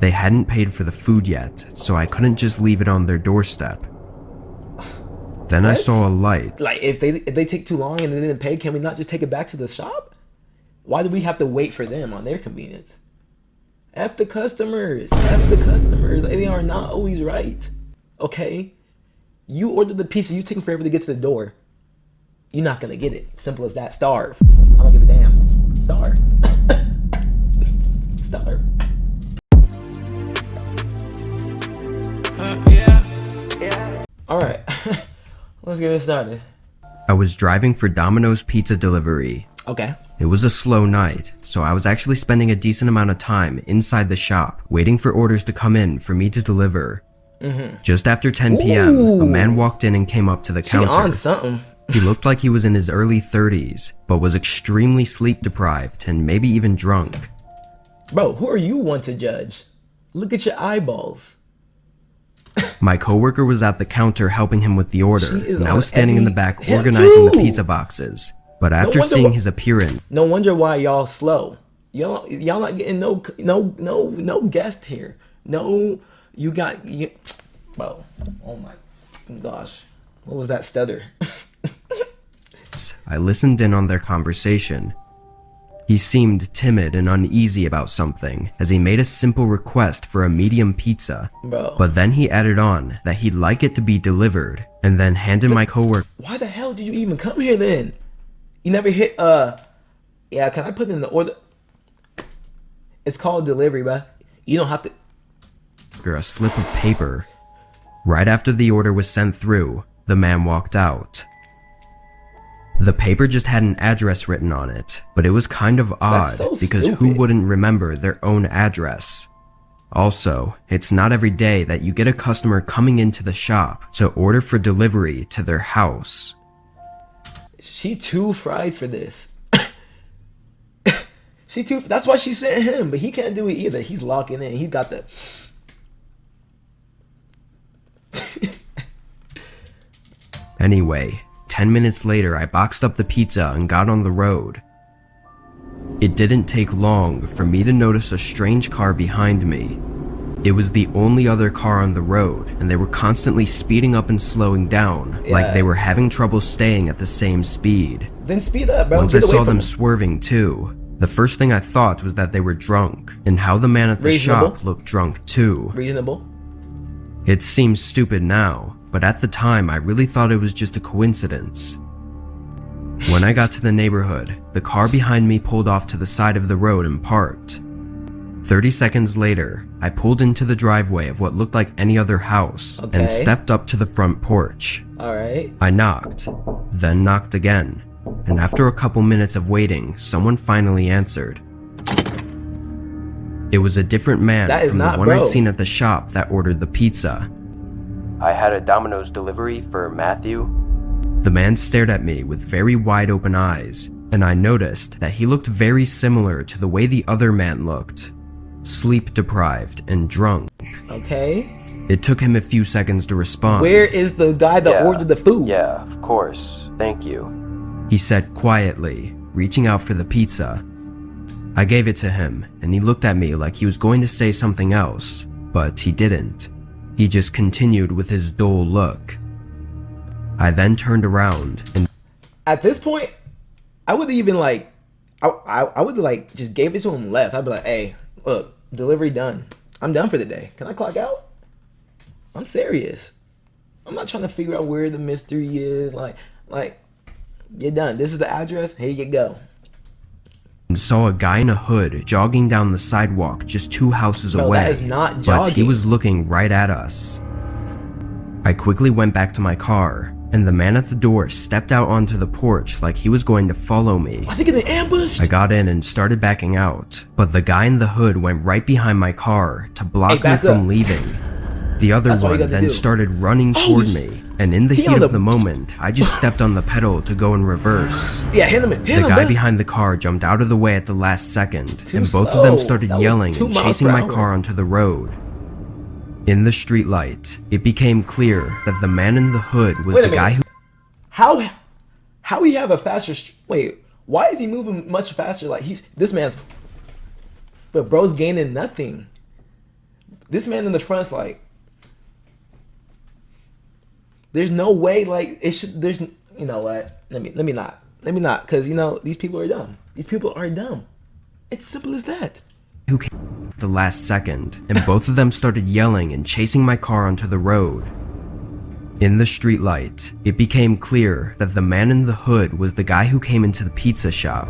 They hadn't paid for the food yet, so I couldn't just leave it on their doorstep. Then I saw a light. Like, if they take too long and they didn't pay, can we not just take it back to the shop? Why do we have to wait for them on their convenience? F the customers. F the customers. They are not always right. Okay? You ordered the pizza, you taking forever to get to the door. You're not gonna get it. Simple as that. Starve. I don't give a damn. Starve. Starve. Yeah. Alright. Let's get it started. I was driving for Domino's pizza delivery. Okay. It was a slow night, so I was actually spending a decent amount of time inside the shop, waiting for orders to come in for me to deliver. Just after 10 p.m., a man walked in and came up to the counter. On something. He looked like he was in his early 30s, but was extremely sleep deprived and maybe even drunk. Bro, who are you one to judge? Look at your eyeballs. My coworker was at the counter helping him with the order, and I was standing in the back Him organizing the too. pizza boxes. But after seeing his appearance, no wonder why y'all slow. Y'all not getting no guest here. No, bro. Oh my gosh, what was that stutter? I listened in on their conversation. He seemed timid and uneasy about something as he made a simple request for a medium pizza. Bro. But then he added on that he'd like it to be delivered and then handed my coworker. Why the hell did you even come here then? You never hit yeah, can I put in the order? It's called delivery, bro. You don't have to. A slip of paper. Right after the order was sent through, the man walked out. The paper just had an address written on it, but it was kind of odd because who wouldn't remember their own address? Also, it's not every day that you get a customer coming into the shop to order for delivery to their house. She too fried for this. That's why she sent him, but he can't do it either. He's locking in. He got the. Anyway, 10 minutes later, I boxed up the pizza and got on the road. It didn't take long for me to notice a strange car behind me. It was the only other car on the road, and they were constantly speeding up and slowing down, like they were having trouble staying at the same speed. Then speed up, bro. Once I saw them swerving too, the first thing I thought was that they were drunk, and how the man at the shop looked drunk too. Reasonable. It seems stupid now, but at the time I really thought it was just a coincidence. When I got to the neighborhood, the car behind me pulled off to the side of the road and parked. 30 seconds later, I pulled into the driveway of what looked like any other house and stepped up to the front porch. Alright. I knocked, then knocked again, and after a couple minutes of waiting, someone finally answered. It was a different man from the one I'd seen at the shop that ordered the pizza. I had a Domino's delivery for Matthew. The man stared at me with very wide open eyes, and I noticed that he looked very similar to the way the other man looked. Sleep deprived and drunk. Okay. It took him a few seconds to respond. Where is the guy that ordered the food? Yeah, of course. Thank you. He said quietly, reaching out for the pizza. I gave it to him, and he looked at me like he was going to say something else, but he didn't. He just continued with his dull look. I then turned around and... At this point, I would even like... I would like just gave it to him and left. I'd be like, hey, look, delivery done. I'm done for the day. Can I clock out? I'm serious. I'm not trying to figure out where the mystery is. Like, you're done. This is the address. Here you go. And saw a guy in a hood jogging down the sidewalk just 2 houses away. That is not jogging. But he was looking right at us. I quickly went back to my car, and the man at the door stepped out onto the porch like he was going to follow me. I think it's an ambush. I got in and started backing out, but the guy in the hood went right behind my car to block me from leaving. The other one then started running toward me, and in the heat of the moment, I just stepped on the pedal to go in reverse. Yeah, hit him. The guy behind the car jumped out of the way at the last second, and both of them started yelling and chasing my car onto the road. In the streetlight, it became clear that the man in the hood was the guy who... How he have a faster... Wait, why is he moving much faster? Like, this man's... But bro's gaining nothing. This man in the front's like, there's no way, like, it should, there's, you know what, let me not, because, you know, these people are dumb. These people are dumb. It's simple as that. Who came at the last second, and both of them started yelling and chasing my car onto the road. In the streetlight, it became clear that the man in the hood was the guy who came into the pizza shop.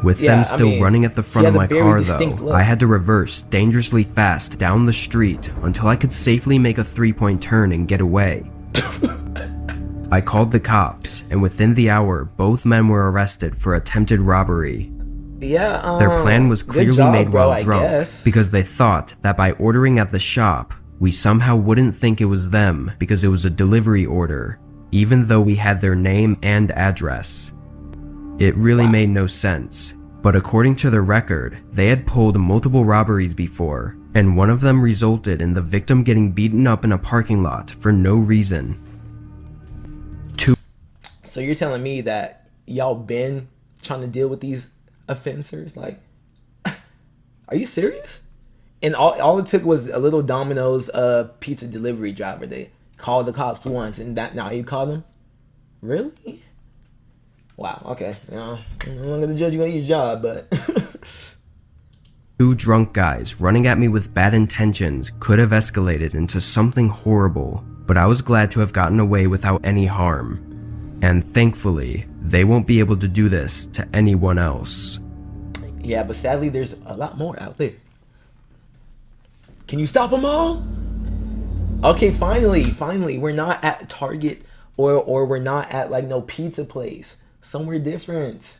With them still running at the front of my car though, I had to reverse dangerously fast down the street until I could safely make a 3-point turn and get away. I called the cops, and within the hour, both men were arrested for attempted robbery. Yeah, their plan was clearly made while drunk, because they thought that by ordering at the shop, we somehow wouldn't think it was them because it was a delivery order, even though we had their name and address. It really made no sense, but according to the record, they had pulled multiple robberies before, and one of them resulted in the victim getting beaten up in a parking lot for no reason. So you're telling me that y'all been trying to deal with these offenders? Like, are you serious? And all it took was a little Domino's pizza delivery driver. They called the cops once, and that now you call them? Really? Wow, okay. You know, I'm not gonna judge you on your job, but 2 drunk guys running at me with bad intentions could have escalated into something horrible, but I was glad to have gotten away without any harm. And thankfully, they won't be able to do this to anyone else. Yeah, but sadly, there's a lot more out there. Can you stop them all? Okay, finally, we're not at Target or we're not at like no pizza place. Somewhere different.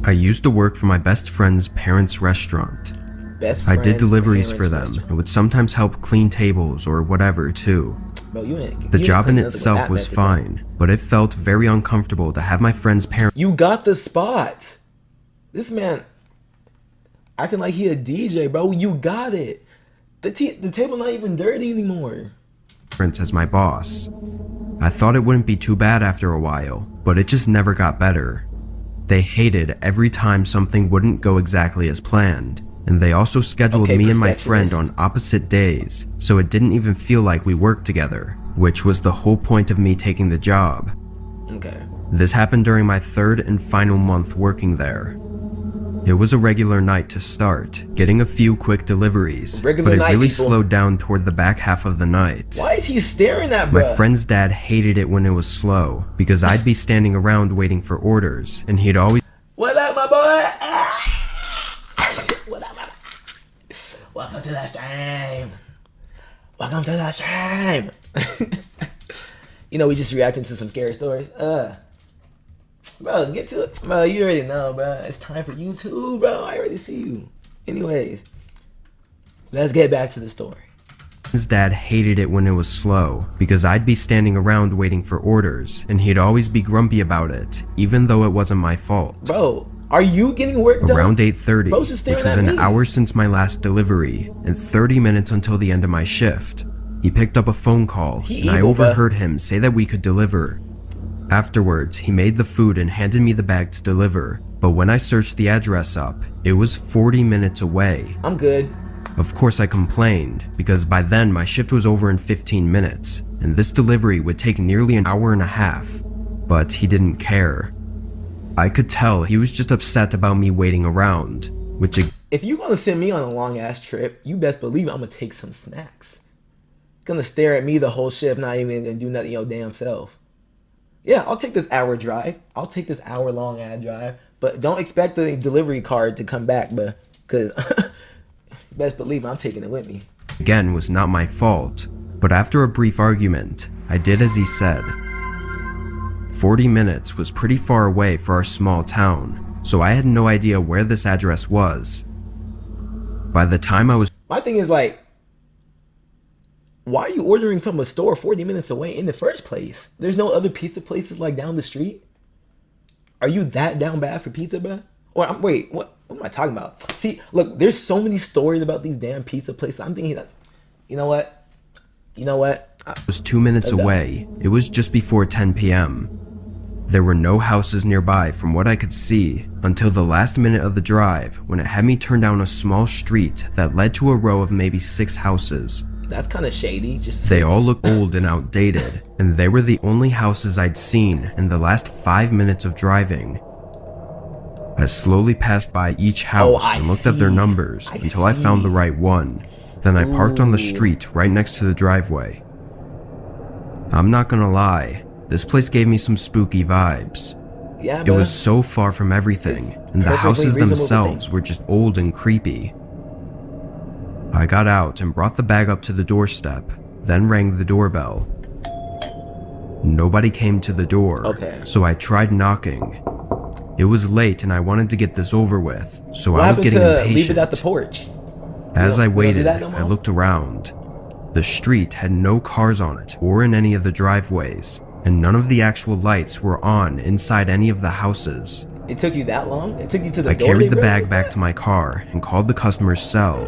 I used to work for my best friend's parents' restaurant. I did deliveries for them and would sometimes help clean tables or whatever too. Bro, the job in itself was fine, but it felt very uncomfortable to have my friend's parents. You got the spot. This man acting like he a DJ, bro. You got it. The table not even dirty anymore. As my boss. I thought it wouldn't be too bad after a while, but it just never got better. They hated every time something wouldn't go exactly as planned. And they also scheduled me and my friend on opposite days, so it didn't even feel like we worked together, which was the whole point of me taking the job. Okay. This happened during my 3rd and final month working there. It was a regular night to start, getting a few quick deliveries, but it really slowed down toward the back half of the night. Why is he staring at me? My friend's dad hated it when it was slow, because I'd be standing around waiting for orders, and he'd always— What up, my boy? What up, my boy? Welcome to the stream. Welcome to the stream. You know, we just reacting to some scary stories. Bro, get to it. Bro, you already know, bro. It's time for you too, bro. I already see you. Anyways, let's get back to the story. His dad hated it when it was slow, because I'd be standing around waiting for orders, and he'd always be grumpy about it, even though it wasn't my fault. Bro, are you getting work done? Around 8:30, which was an hour since my last delivery, and 30 minutes until the end of my shift, he picked up a phone call, and I overheard him say that we could deliver. Afterwards, he made the food and handed me the bag to deliver, but when I searched the address up, it was 40 minutes away. I'm good. Of course I complained, because by then my shift was over in 15 minutes, and this delivery would take nearly an hour and a half, but he didn't care. I could tell he was just upset about me waiting around, which— If you're gonna send me on a long ass trip, you best believe I'm gonna take some snacks. Gonna stare at me the whole shift, not even gonna do nothing your damn self. Yeah, I'll take this hour drive. I'll take this hour long ad drive, but don't expect the delivery card to come back, but cause best believe I'm taking it with me. Again, was not my fault, but after a brief argument, I did as he said. 40 minutes was pretty far away for our small town, so I had no idea where this address was. By the time I was— My thing is like, why are you ordering from a store 40 minutes away in the first place? There's no other pizza places like down the street? Are you that down bad for pizza, bro? Or wait, what am I talking about? See, look, there's so many stories about these damn pizza places. I'm thinking that, you know what? I was 2 minutes away. It was just before 10 p.m. There were no houses nearby from what I could see until the last minute of the drive when it had me turn down a small street that led to a row of maybe 6 houses. That's kind of shady. They all looked old and outdated, and they were the only houses I'd seen in the last 5 minutes of driving. I slowly passed by each house and looked at their numbers until I found the right one. Then I parked on the street right next to the driveway. I'm not gonna lie, this place gave me some spooky vibes. Yeah, it was so far from everything, and the houses themselves were just old and creepy. I got out and brought the bag up to the doorstep, then rang the doorbell. Nobody came to the door, so I tried knocking. It was late and I wanted to get this over with, so I was getting impatient. Leave it at the porch? As I waited, I looked around. The street had no cars on it or in any of the driveways, and none of the actual lights were on inside any of the houses. It took you that long? It took you to the door? I carried the bag back to my car and called the customer's cell.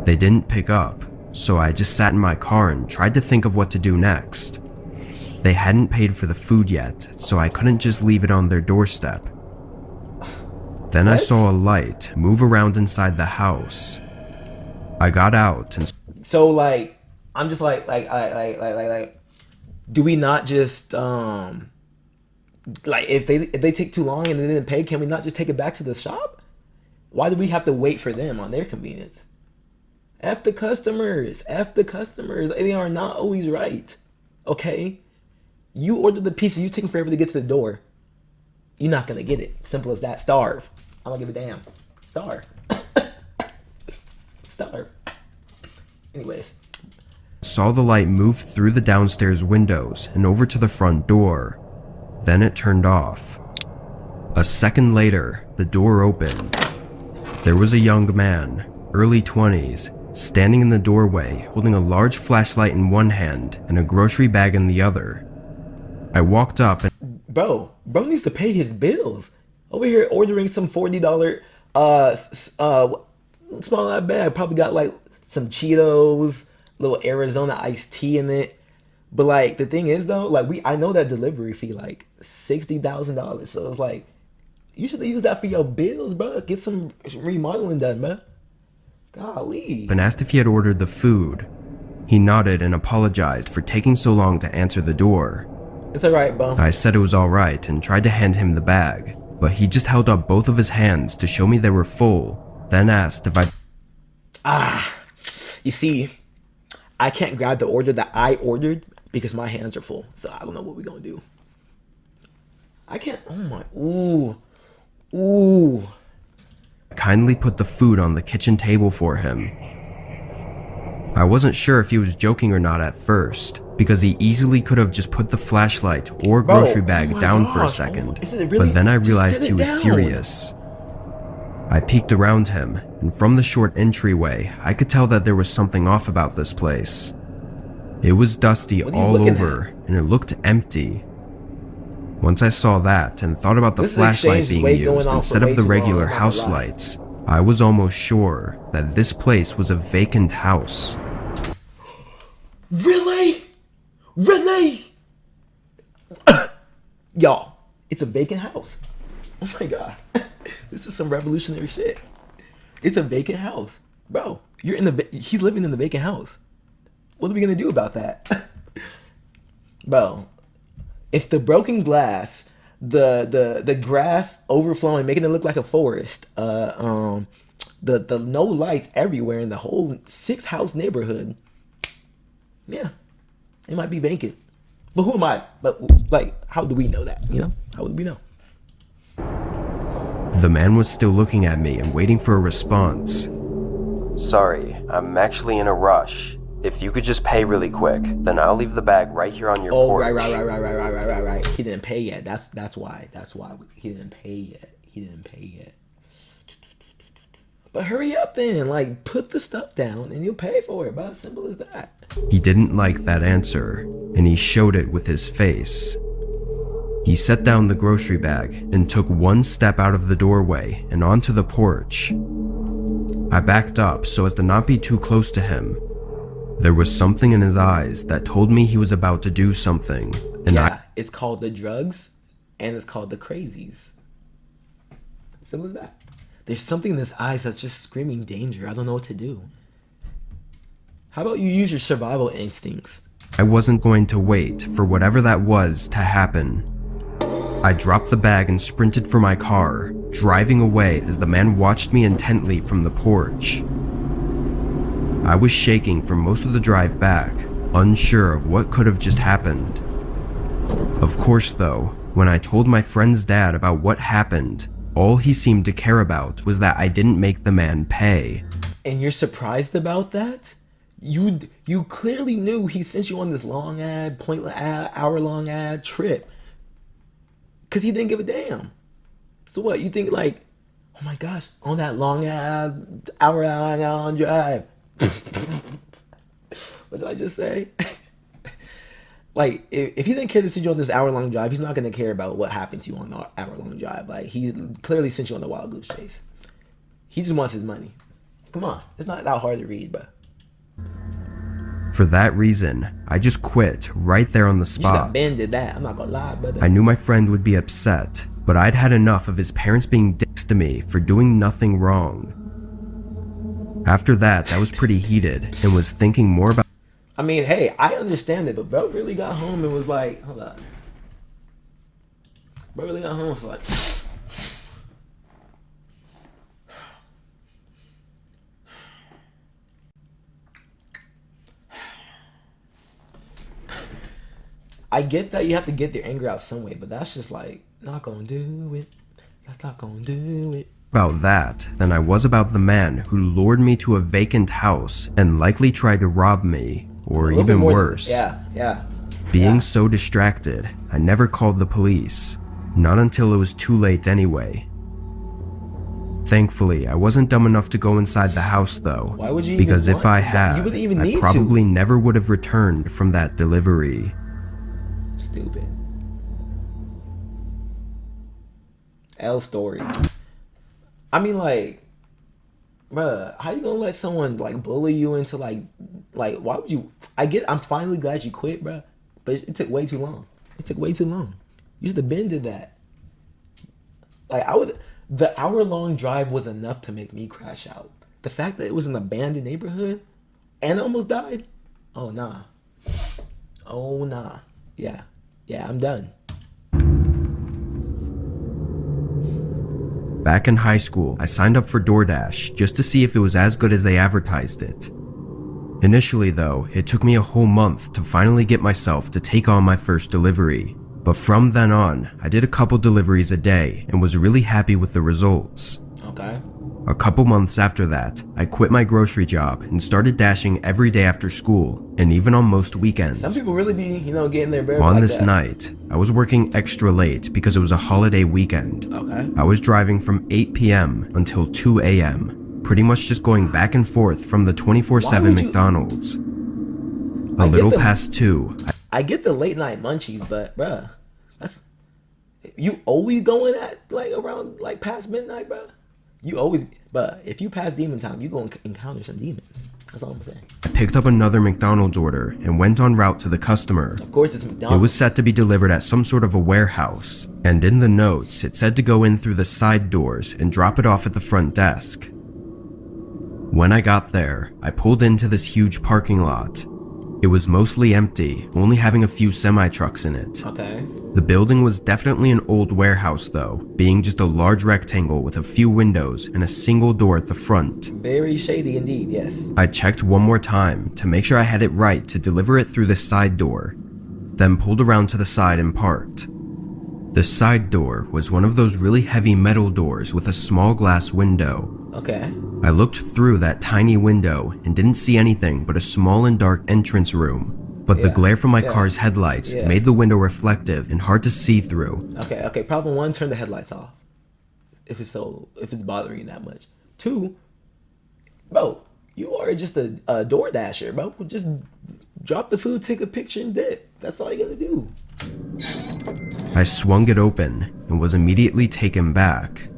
They didn't pick up, so I just sat in my car and tried to think of what to do next. They hadn't paid for the food yet, so I couldn't just leave it on their doorstep. Then I saw a light move around inside the house. I got out and... So like, I'm just like, do we not just, like if they take too long and they didn't pay, can we not just take it back to the shop? Why do we have to wait for them on their convenience? F the customers. F the customers. They are not always right. Okay? You ordered the pizza. You taking forever to get to the door. You're not going to get it. Simple as that. Starve. I don't give a damn. Starve. Starve. Anyways. Saw the light move through the downstairs windows and over to the front door. Then it turned off. A second later, the door opened. There was a young man, early 20s, standing in the doorway holding a large flashlight in one hand and a grocery bag in the other. I walked up and... Bro needs to pay his bills. Over here ordering some $40 small bag. Probably got like some Cheetos, little Arizona iced tea in it. But like the thing is though, like I know that delivery fee like $60,000. So it's like you should use that for your bills, bro. Get some remodeling done, man. Golly. And asked if he had ordered the food. He nodded and apologized for taking so long to answer the door. It's alright, bro. I said it was alright and tried to hand him the bag, but he just held up both of his hands to show me they were full, then asked if you see, I can't grab the order that I ordered because my hands are full, so I don't know what we're gonna do. I can't, oh my, ooh. Kindly put the food on the kitchen table for him. I wasn't sure if he was joking or not at first, because he easily could have just put the flashlight or grocery bag down for a second, but then I realized he was serious. I peeked around him, and from the short entryway, I could tell that there was something off about this place. It was dusty all over, and it looked empty. Once I saw that and thought about the flashlight being used instead of the regular house lights, I was almost sure that this place was a vacant house. Really? Y'all, it's a vacant house. Oh my god. This is some revolutionary shit. It's a vacant house. Bro, he's living in the vacant house. What are we gonna do about that? Bro. If the broken glass, the grass overflowing, making it look like a forest, the no lights everywhere in the whole 6-house neighborhood, yeah, it might be vacant. But who am I? But like, how do we know that? You know, how would we know? The man was still looking at me and waiting for a response. Sorry, I'm actually in a rush. If you could just pay really quick, then I'll leave the bag right here on your porch. Oh, right. He didn't pay yet. That's why he didn't pay yet. But hurry up then. Like, put the stuff down and you'll pay for it. About as simple as that. He didn't like that answer, and he showed it with his face. He set down the grocery bag and took one step out of the doorway and onto the porch. I backed up so as to not be too close to him. There was something in his eyes that told me he was about to do something, and It's called the drugs, and it's called the crazies. Simple as that. There's something in his eyes that's just screaming danger. I don't know what to do. How about you use your survival instincts? I wasn't going to wait for whatever that was to happen. I dropped the bag and sprinted for my car, driving away as the man watched me intently from the porch. I was shaking for most of the drive back, unsure of what could have just happened. Of course, though, when I told my friend's dad about what happened, all he seemed to care about was that I didn't make the man pay. And you're surprised about that? You clearly knew he sent you on this long pointless hour-long trip. Because he didn't give a damn. So what, you think like, oh my gosh, on that long hour-long drive. What did I just say? Like, if he didn't care to send you on this hour-long drive, he's not going to care about what happened to you on the hour-long drive. Like, he clearly sent you on the wild goose chase. He just wants his money. Come on, it's not that hard to read, but. For that reason, I just quit right there on the spot. Ben did that, I'm not going to lie, brother. I knew my friend would be upset, but I'd had enough of his parents being dicks to me for doing nothing wrong. After that, I was pretty heated and was thinking more about. I mean, hey, I understand it, but bro really got home and was like, hold up. Bro really got home and was like, I get that you have to get your anger out some way, but that's just like, not gonna do it. That's not gonna do it. About that than I was about the man who lured me to a vacant house and likely tried to rob me, or even worse. Being so distracted, I never called the police. Not until it was too late anyway. Thankfully, I wasn't dumb enough to go inside the house though. Why would you? Because if I had, I probably never would have returned from that delivery. Stupid. L story. I mean, like, bruh, how you gonna let someone like bully you into like why would you? I'm finally glad you quit, bruh, but it took way too long. It took way too long. You should have been did that. Like the hour-long drive was enough to make me crash out. The fact that it was an abandoned neighborhood and I almost died. Oh nah. Oh nah. Yeah, I'm done. Back in high school, I signed up for DoorDash just to see if it was as good as they advertised it. Initially though, it took me a whole month to finally get myself to take on my first delivery. But from then on, I did a couple deliveries a day and was really happy with the results. Okay. A couple months after that, I quit my grocery job and started dashing every day after school, and even on most weekends. Some people really be, getting their bread on like this that. night, I was working extra late because it was a holiday weekend. Okay. I was driving from 8 p.m. until 2 a.m., pretty much just going back and forth from the 24/7 McDonald's. A little past 2. I get the late night munchies, but bruh, you always going at like around like past midnight, bruh. You always, but if you pass demon time, you gonna encounter some demons. That's all I'm saying. I picked up another McDonald's order and went en route to the customer. Of course, it's McDonald's. It was set to be delivered at some sort of a warehouse, and in the notes, it said to go in through the side doors and drop it off at the front desk. When I got there, I pulled into this huge parking lot. It was mostly empty, only having a few semi-trucks in it. Okay. The building was definitely an old warehouse though, being just a large rectangle with a few windows and a single door at the front. Very shady indeed, yes. I checked one more time to make sure I had it right to deliver it through the side door, then pulled around to the side and parked. The side door was one of those really heavy metal doors with a small glass window. Okay. I looked through that tiny window and didn't see anything but a small and dark entrance room. But the glare from my car's headlights made the window reflective and hard to see through. Okay. Problem 1, turn the headlights off. If it's bothering you that much. 2, bro, you are just a door dasher, bro. Just drop the food, take a picture, and dip. That's all you gotta do. I swung it open and was immediately taken back.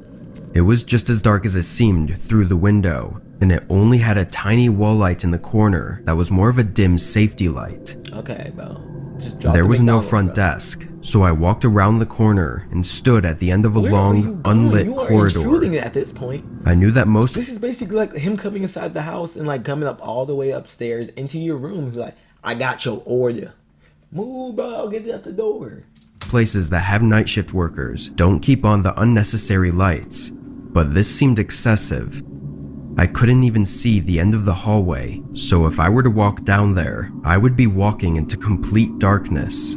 It was just as dark as it seemed through the window, and it only had a tiny wall light in the corner that was more of a dim safety light. Okay, bro. Just drop There the was no McDonald's, front bro. desk, so I walked around the corner and stood at the end of a Where are you long, going? unlit You are corridor. intruding at this point. I knew that most This is basically like him coming inside the house and like coming up all the way upstairs into your room. He's like, I got your order. Move, bro. Get out the door. places that have night shift workers don't keep on the unnecessary lights, but this seemed excessive. I couldn't even see the end of the hallway, so if I were to walk down there, I would be walking into complete darkness.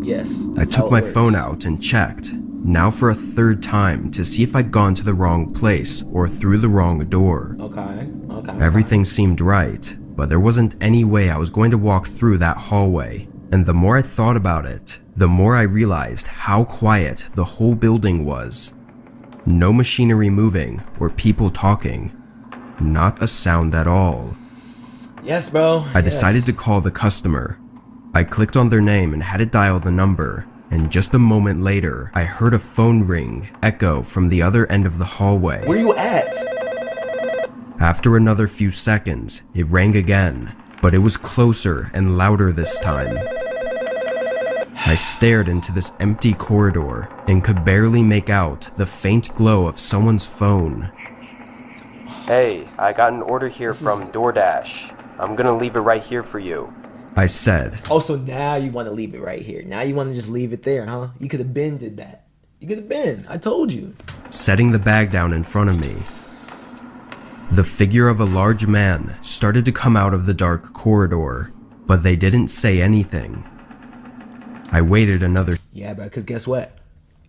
Yes. I took my phone out and checked, now for a third time, to see if I'd gone to the wrong place or through the wrong door. Okay. Everything seemed right, but there wasn't any way I was going to walk through that hallway. And the more I thought about it, the more I realized how quiet the whole building was. No machinery moving or people talking. Not a sound at all. Yes, bro. I decided to call the customer. I clicked on their name and had it dial the number, and just a moment later, I heard a phone ring echo from the other end of the hallway. Where you at? After another few seconds, it rang again, but it was closer and louder this time. I stared into this empty corridor and could barely make out the faint glow of someone's phone. Hey, I got an order here from DoorDash. I'm gonna leave it right here for you, I said. Oh, so now you want to leave it right here. Now you want to just leave it there, huh? You could have been did that. You could have been. I told you. Setting the bag down in front of me. The figure of a large man started to come out of the dark corridor, but they didn't say anything. I waited another Yeah, bro, because guess what?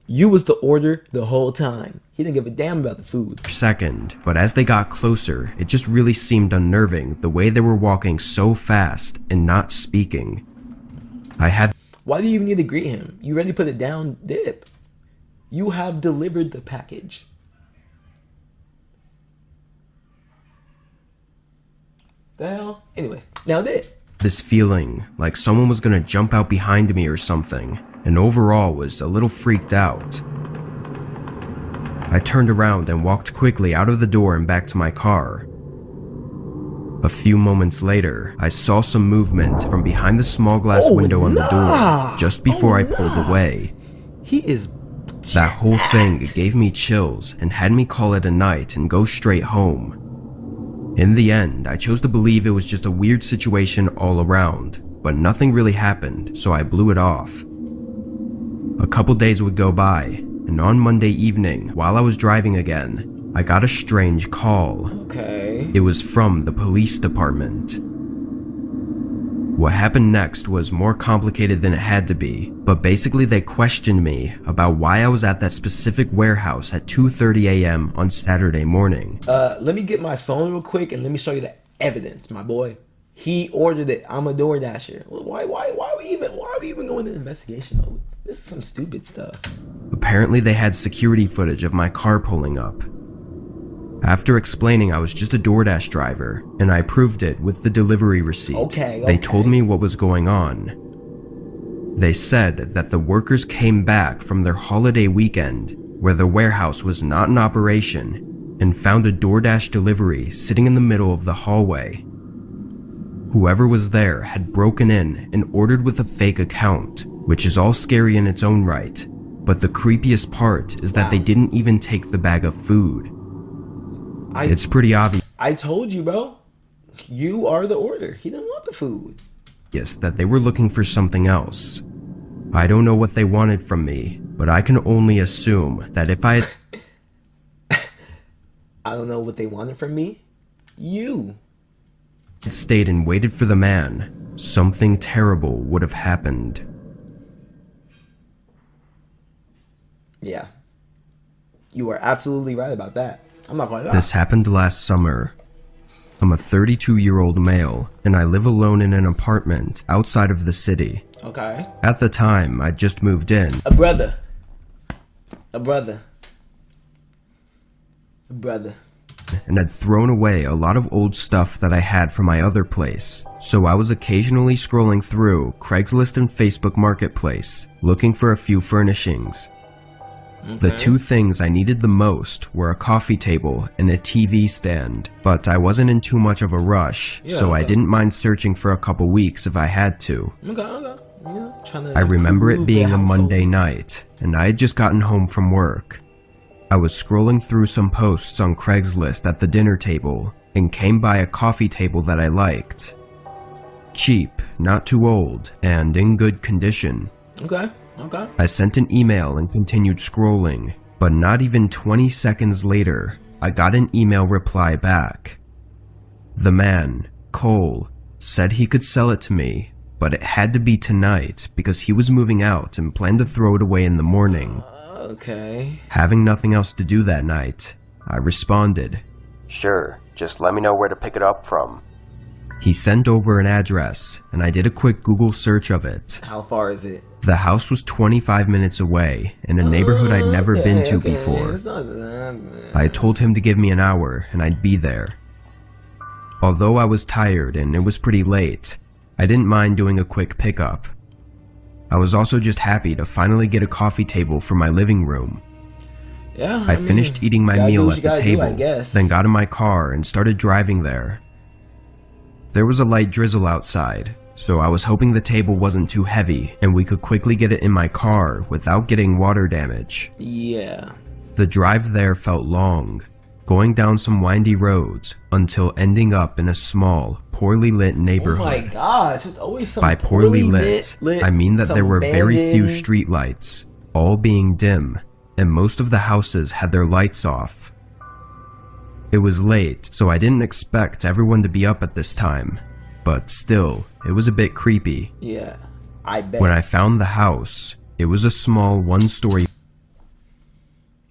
You was the order the whole time. He didn't give a damn about the food. second, but as they got closer, it just really seemed unnerving the way they were walking so fast and not speaking. I had Why do you even need to greet him? You already put it down, dip. You have delivered the package. The hell? Anyway, now dip. this feeling like someone was gonna jump out behind me or something, and overall was a little freaked out. I turned around and walked quickly out of the door and back to my car. A few moments later, I saw some movement from behind the small glass window on the door just before I pulled away. He is... That whole thing gave me chills and had me call it a night and go straight home. In the end, I chose to believe it was just a weird situation all around, but nothing really happened, so I blew it off. A couple days would go by, and on Monday evening, while I was driving again, I got a strange call. Okay. It was from the police department. What happened next was more complicated than it had to be, but basically they questioned me about why I was at that specific warehouse at 2:30 a.m. on Saturday morning. Let me get my phone real quick and let me show you the evidence, my boy. He ordered it. I'm a DoorDasher. Why are we even going into investigation mode? This is some stupid stuff. Apparently they had security footage of my car pulling up. After explaining I was just a DoorDash driver, and I proved it with the delivery receipt, they told me what was going on. They said that the workers came back from their holiday weekend, where the warehouse was not in operation, and found a DoorDash delivery sitting in the middle of the hallway. Whoever was there had broken in and ordered with a fake account, which is all scary in its own right, but the creepiest part is that they didn't even take the bag of food. It's pretty obvious I told you, bro. You are the order. He didn't want the food. that they were looking for something else. I don't know what they wanted from me, but I can only assume that if I don't know what they wanted from me. You. had stayed and waited for the man, something terrible would have happened. Yeah. You are absolutely right about that. I'm not gonna lie. This happened last summer. I'm a 32-year-old male, and I live alone in an apartment outside of the city. Okay. At the time, I'd just moved in. A brother. And had thrown away a lot of old stuff that I had from my other place, so I was occasionally scrolling through Craigslist and Facebook Marketplace, looking for a few furnishings. The two things I needed the most were a coffee table and a TV stand, but I wasn't in too much of a rush, so I didn't mind searching for a couple weeks if I had to. I remember it being a Monday night, and I had just gotten home from work. I was scrolling through some posts on Craigslist at the dinner table, and came by a coffee table that I liked. Cheap, not too old, and in good condition. I sent an email and continued scrolling, but not even 20 seconds later, I got an email reply back. The man, Cole, said he could sell it to me, but it had to be tonight because he was moving out and planned to throw it away in the morning. Having nothing else to do that night, I responded, "Sure, just let me know where to pick it up from." He sent over an address, and I did a quick Google search of it. How far is it? The house was 25 minutes away, in a neighborhood I'd never been to before. I told him to give me an hour, and I'd be there. Although I was tired and it was pretty late, I didn't mind doing a quick pickup. I was also just happy to finally get a coffee table for my living room. I finished eating my meal at the table, then got in my car and started driving there. There was a light drizzle outside, so I was hoping the table wasn't too heavy and we could quickly get it in my car without getting water damage. The drive there felt long, going down some windy roads until ending up in a small, poorly lit neighborhood. Oh my gosh, it's always some By poorly lit, I mean that there were very few streetlights, all being dim, and most of the houses had their lights off. It was late, so I didn't expect everyone to be up at this time, but still, it was a bit creepy. I bet. When I found the house, it was a small one-story.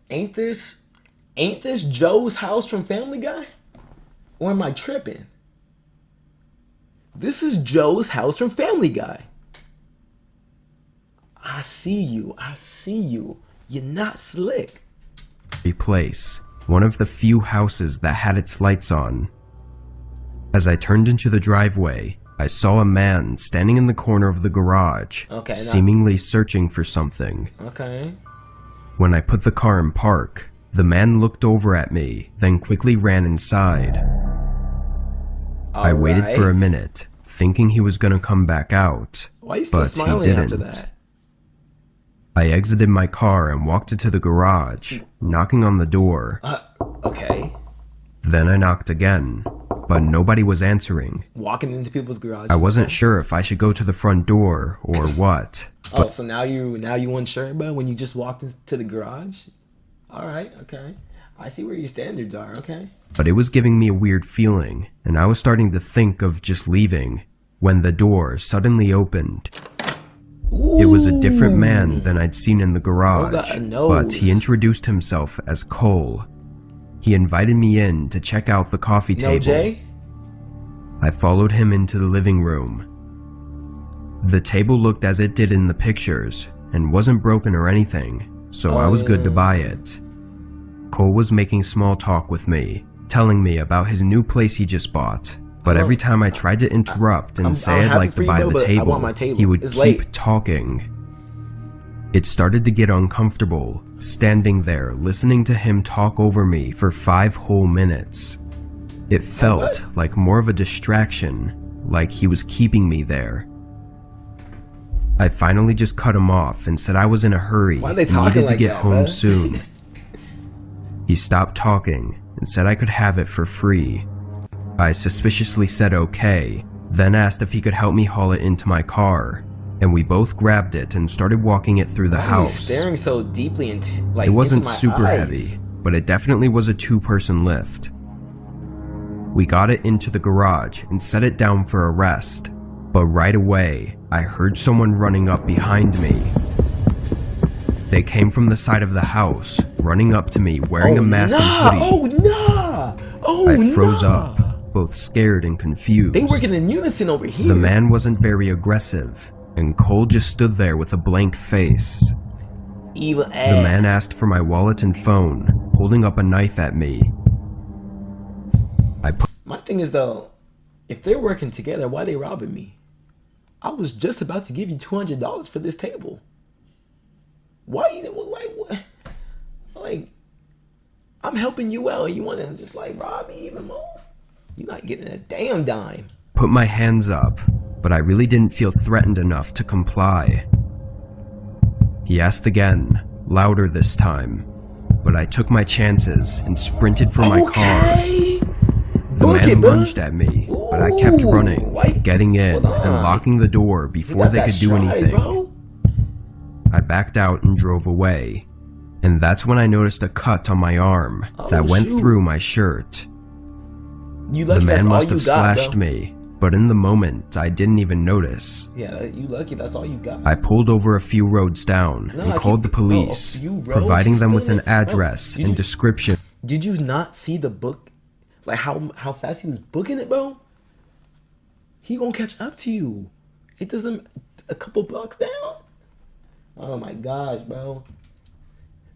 Ain't this Joe's house from Family Guy? Or am I tripping? This is Joe's house from Family Guy. I see you. You're not slick. Place, one of the few houses that had its lights on. As I turned into the driveway, I saw a man standing in the corner of the garage, seemingly searching for something. When I put the car in park, the man looked over at me, then quickly ran inside. I waited for a minute, thinking he was gonna come back out, Why are you still smiling after that? I exited my car and walked into the garage, knocking on the door. Then I knocked again, but nobody was answering. Walking into people's garages. I wasn't sure if I should go to the front door or what. So now you unsure about when you just walked into the garage? Alright, I see where your standards are, But it was giving me a weird feeling, and I was starting to think of just leaving, when the door suddenly opened. It was a different man than I'd seen in the garage, but he introduced himself as Cole. He invited me in to check out the coffee table. Jay? I followed him into the living room. The table looked as it did in the pictures, and wasn't broken or anything, so I was good to buy it. Cole was making small talk with me, telling me about his new place he just bought. But every time I tried to interrupt and say I'd like to buy the table, he would keep talking. It started to get uncomfortable, standing there listening to him talk over me for 5 whole minutes. It felt like more of a distraction, like he was keeping me there. I finally just cut him off and said I was in a hurry and needed to get home soon. He stopped talking and said I could have it for free. I suspiciously said okay, then asked if he could help me haul it into my car, and we both grabbed it and started walking it through the house. Staring so deeply into it wasn't super heavy, but it definitely was a 2-person lift. We got it into the garage and set it down for a rest, but right away, I heard someone running up behind me. They came from the side of the house, running up to me wearing a mask and hoodie. I froze up, both scared and confused. They working in unison over here. The man wasn't very aggressive, and Cole just stood there with a blank face. Evil ass. The man asked for my wallet and phone, holding up a knife at me. My thing is though, if they're working together, why are they robbing me? I was just about to give you $200 for this table. Why you like what? Like, I'm helping you out. You want to just like rob me even more? You're not getting a damn dime. Put my hands up, but I really didn't feel threatened enough to comply. He asked again, louder this time, but I took my chances and sprinted for my car. The man lunged at me, but I kept running, getting in and locking the door before they could do anything. I backed out and drove away, and that's when I noticed a cut on my arm that went through my shirt. The man must have slashed me, but in the moment, I didn't even notice. Yeah, you lucky that's all you got. I pulled over a few roads down and called the police, providing them with an address and description. Did you not see the book? Like how fast he was booking it, bro? He gonna catch up to you. It doesn't a couple blocks down. Oh my gosh, bro.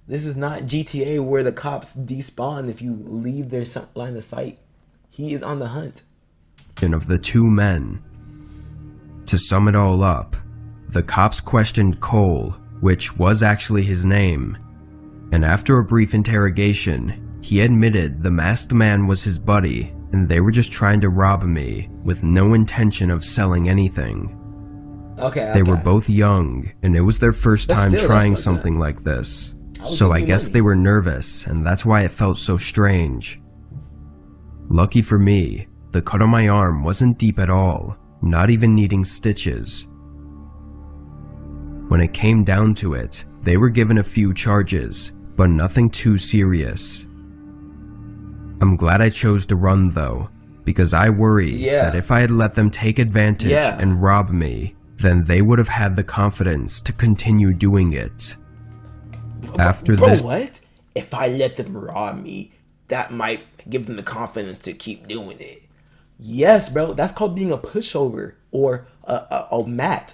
This is not GTA where the cops despawn if you leave their line of sight. He is on the hunt. Of the two men. To sum it all up, the cops questioned Cole, which was actually his name, and after a brief interrogation, he admitted the masked man was his buddy and they were just trying to rob me with no intention of selling anything. Okay. They were both young and it was their first time trying something like this, so I guess they were nervous and that's why it felt so strange. Lucky for me, the cut on my arm wasn't deep at all, not even needing stitches. When it came down to it, they were given a few charges, but nothing too serious. I'm glad I chose to run though, because I worry that if I had let them take advantage and rob me, then they would have had the confidence to continue doing it. After this, what? If I let them rob me, that might give them the confidence to keep doing it. Yes, bro. That's called being a pushover or a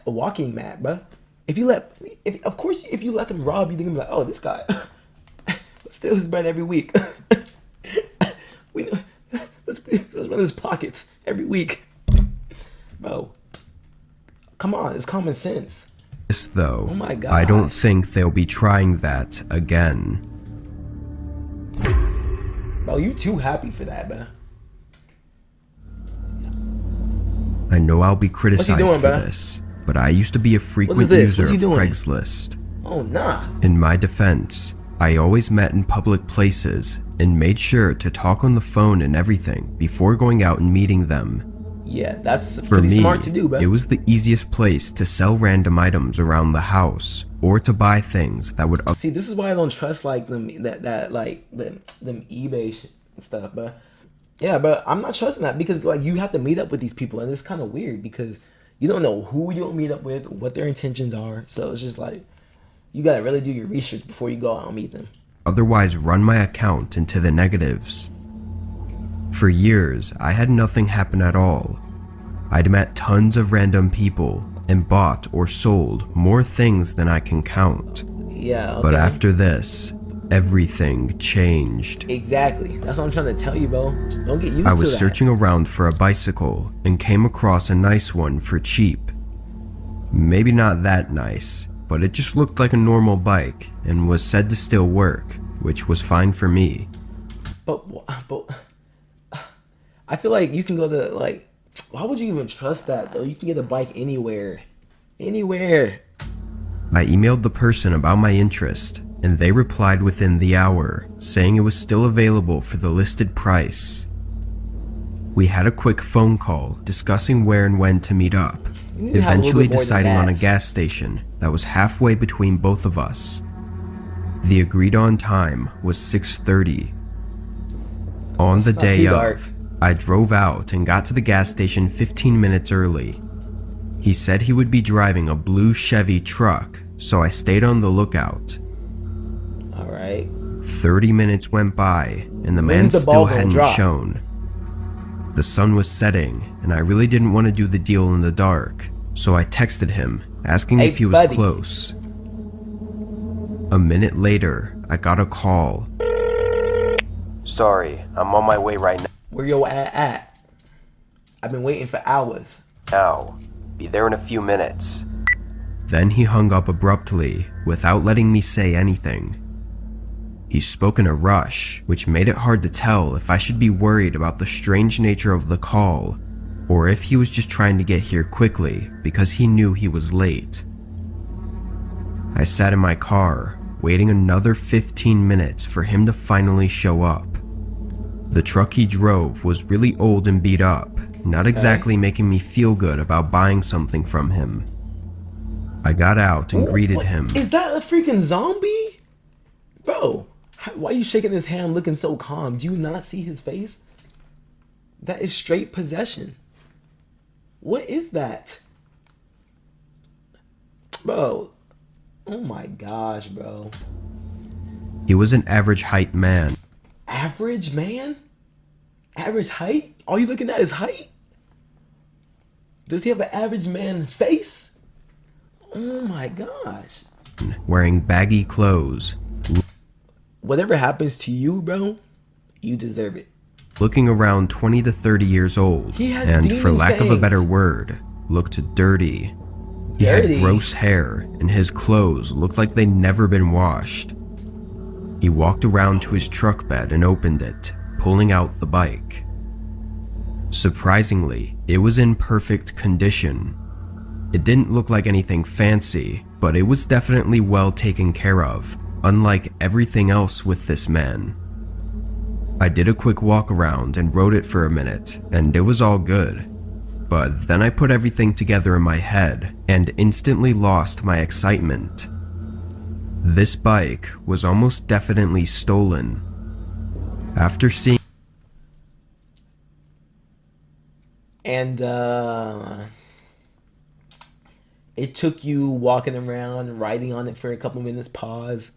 walking mat, bro. If you let them rob you, they're gonna be like, oh, this guy, let's steal his bread every week. Let's run his pockets every week, bro. Come on, it's common sense. Though, oh my God, I don't think they'll be trying that again. Bro, you too happy for that, man. I know I'll be criticized for this, but I used to be a frequent user of Craigslist. Oh, nah. In my defense, I always met in public places and made sure to talk on the phone and everything before going out and meeting them. Yeah, that's pretty smart to do, bro. It was the easiest place to sell random items around the house or to buy things that would see. This is why I don't trust like them eBay stuff, but yeah, but I'm not trusting that because like you have to meet up with these people and it's kind of weird because you don't know who you'll meet up with, what their intentions are. So it's just like you gotta really do your research before you go out and meet them. Otherwise, run my account into the negatives. For years, I had nothing happen at all. I'd met tons of random people and bought or sold more things than I can count. Yeah, okay. But after this, everything changed. Exactly. That's what I'm trying to tell you, bro. Just don't get used to that. I was searching around for a bicycle and came across a nice one for cheap. Maybe not that nice, but it just looked like a normal bike and was said to still work, which was fine for me. But I feel like you can go to like, why would you even trust that though? You can get a bike anywhere. Anywhere. I emailed the person about my interest and they replied within the hour, saying it was still available for the listed price. We had a quick phone call discussing where and when to meet up, eventually deciding on a gas station that was halfway between both of us. The agreed on time was 6:30. On the day of, I drove out and got to the gas station 15 minutes early. He said he would be driving a blue Chevy truck, so I stayed on the lookout. Alright. 30 minutes went by, and the man still hadn't shown. The sun was setting, and I really didn't want to do the deal in the dark, so I texted him, asking if he was close. A minute later, I got a call. Sorry, I'm on my way right now. Where yo at? I've been waiting for hours. Now, be there in a few minutes. Then he hung up abruptly, without letting me say anything. He spoke in a rush, which made it hard to tell if I should be worried about the strange nature of the call, or if he was just trying to get here quickly because he knew he was late. I sat in my car, waiting another 15 minutes for him to finally show up. The truck he drove was really old and beat up, not exactly making me feel good about buying something from him. I got out and greeted him. Is that a freaking zombie? Bro, why are you shaking his hand looking so calm? Do you not see his face? That is straight possession. What is that? Bro, oh my gosh, bro. He was an average height man. Average man? Average height? All you looking at is height? Does he have an average man face? Oh my gosh. Wearing baggy clothes. Whatever happens to you, bro, you deserve it. Looking around 20 to 30 years old. He has and demon for lack of a fangs. better word, looked dirty. He had gross hair and his clothes looked like they'd never been washed. He walked around to his truck bed and opened it, pulling out the bike. Surprisingly, it was in perfect condition. It didn't look like anything fancy, but it was definitely well taken care of, unlike everything else with this man. I did a quick walk around and rode it for a minute, and it was all good. But then I put everything together in my head and instantly lost my excitement. This bike was almost definitely stolen. After seeing And it took you walking around, riding on it for a couple minutes, pause,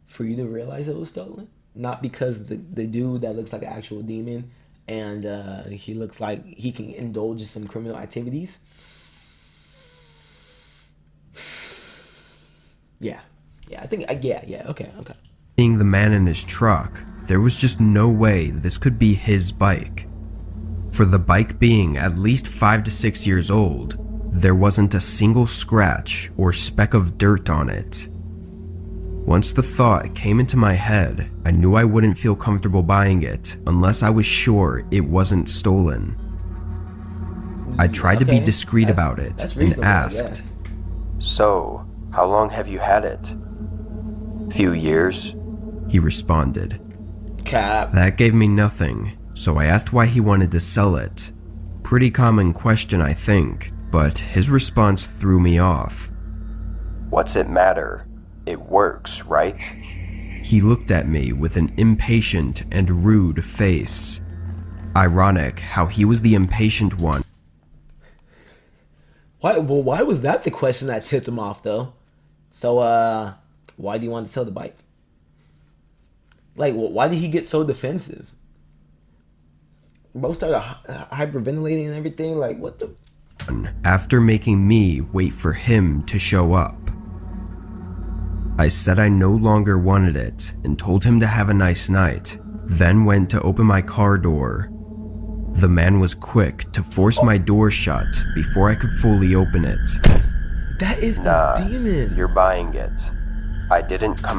for you to realize it was stolen? Not because the dude that looks like an actual demon and he looks like he can indulge in some criminal activities? Yeah, I think, okay. seeing the man in his truck, there was just no way this could be his bike. For the bike being at least 5 to 6 years old, there wasn't a single scratch or speck of dirt on it. Once the thought came into my head, I knew I wouldn't feel comfortable buying it unless I was sure it wasn't stolen. I tried to be discreet about it and asked, "So, how long have you had it?" "Few years," he responded. Cap. That gave me nothing, so I asked why he wanted to sell it. Pretty common question, I think, but his response threw me off. "What's it matter? It works, right?" He looked at me with an impatient and rude face. Ironic how he was the impatient one. Why was that the question that tipped him off, though? So, why do you want to sell the bike? Like, why did he get so defensive? Bro started hyperventilating and everything. Like, what the? After making me wait for him to show up. I said I no longer wanted it and told him to have a nice night, then went to open my car door. The man was quick to force my door shut before I could fully open it. That is a demon. You're buying it. I didn't come.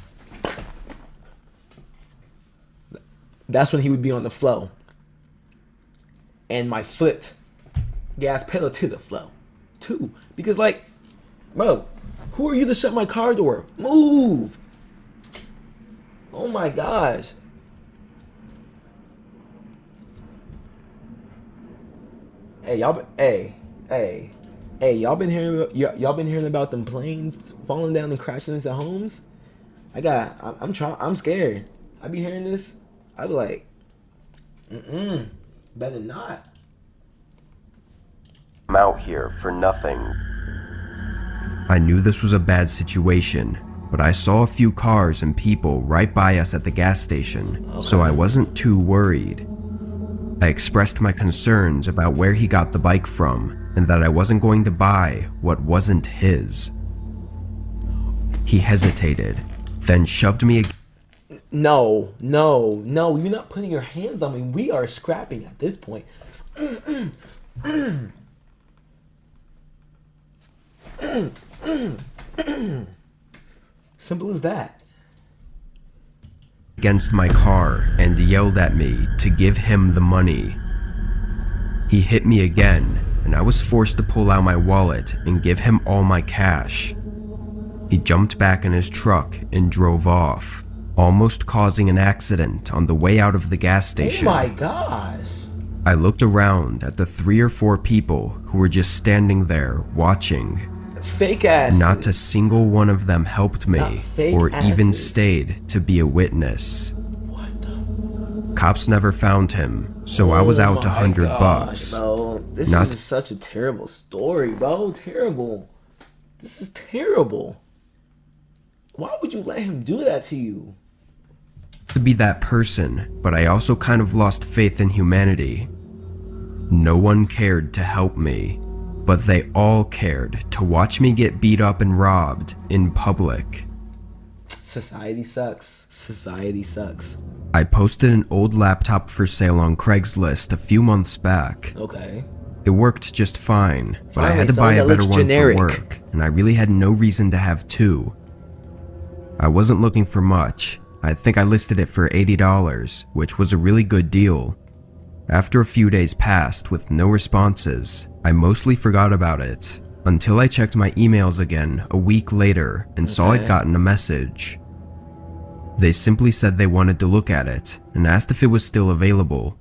That's when he would be on the flow. And my foot, gas pedal to the flow, too. Because, like, bro, who are you to shut my car door? Move! Oh my gosh. Hey, y'all been hearing about them planes falling down and crashing into homes? I'm scared. I be hearing this. I be like, better not. I'm out here for nothing. I knew this was a bad situation, but I saw a few cars and people right by us at the gas station, so I wasn't too worried. I expressed my concerns about where he got the bike from, and that I wasn't going to buy what wasn't his. He hesitated, then shoved me again. No, you're not putting your hands on me. We are scrapping at this point. Simple as that. against my car and yelled at me to give him the money. He hit me again, and I was forced to pull out my wallet and give him all my cash. He jumped back in his truck and drove off, almost causing an accident on the way out of the gas station. Oh my gosh. I looked around at the 3 or 4 people who were just standing there watching. Fake ass. Not a single one of them helped me or even asses. stayed to be a witness. What the? Cops never found him, so I was out $100. Bro, this Not is such a terrible story, bro. Terrible. This is terrible. Why would you let him do that to you? to be that person, but I also kind of lost faith in humanity. No one cared to help me, but they all cared to watch me get beat up and robbed in public. Society sucks. Society sucks. I posted an old laptop for sale on Craigslist a few months back. Okay. It worked just fine, but I Finally, had to buy a something that better looks one generic. for work, and I really had no reason to have two. I wasn't looking for much. I think I listed it for $80, which was a really good deal. After a few days passed with no responses, I mostly forgot about it, until I checked my emails again a week later and saw I'd gotten a message. They simply said they wanted to look at it and asked if it was still available.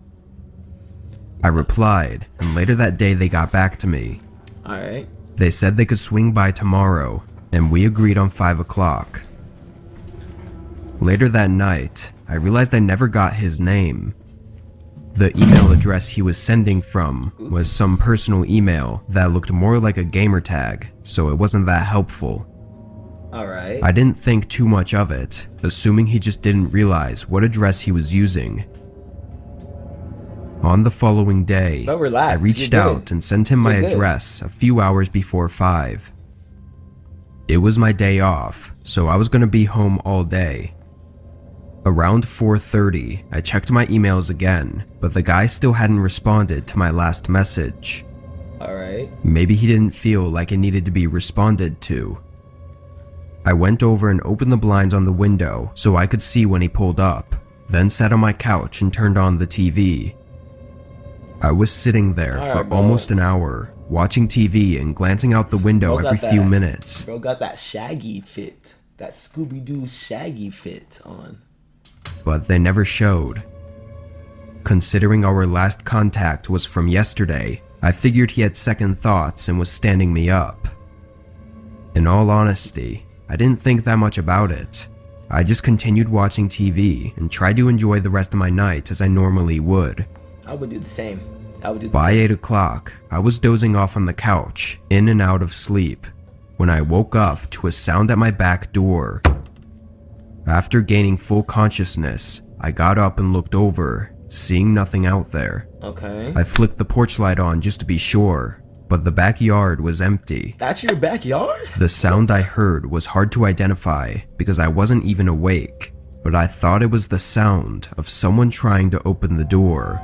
I replied, and later that day they got back to me. Alright. They said they could swing by tomorrow, and we agreed on 5 o'clock. Later that night, I realized I never got his name. The email address he was sending from was some personal email that looked more like a gamer tag, so it wasn't that helpful. Alright. I didn't think too much of it, assuming he just didn't realize what address he was using. On the following day, But relax, I reached you're out good. and sent him my You're good. address a few hours before 5. It was my day off, so I was going to be home all day. Around 4:30, I checked my emails again, but the guy still hadn't responded to my last message. Alright. Maybe he didn't feel like it needed to be responded to. I went over and opened the blinds on the window so I could see when he pulled up, then sat on my couch and turned on the TV. I was sitting there Alright, for bro. almost an hour, watching TV and glancing out the window Bro every got few that. minutes. Bro got that Shaggy fit. That Scooby-Doo Shaggy fit on. But they never showed. Considering our last contact was from yesterday, I figured he had second thoughts and was standing me up. In all honesty, I didn't think that much about it. I just continued watching TV and tried to enjoy the rest of my night as I normally would. I would do the same. I would do the By same. 8 o'clock, I was dozing off on the couch, in and out of sleep, when I woke up to a sound at my back door. After gaining full consciousness, I got up and looked over, seeing nothing out there. Okay. I flicked the porch light on just to be sure, but the backyard was empty. That's your backyard? The sound I heard was hard to identify because I wasn't even awake, but I thought it was the sound of someone trying to open the door.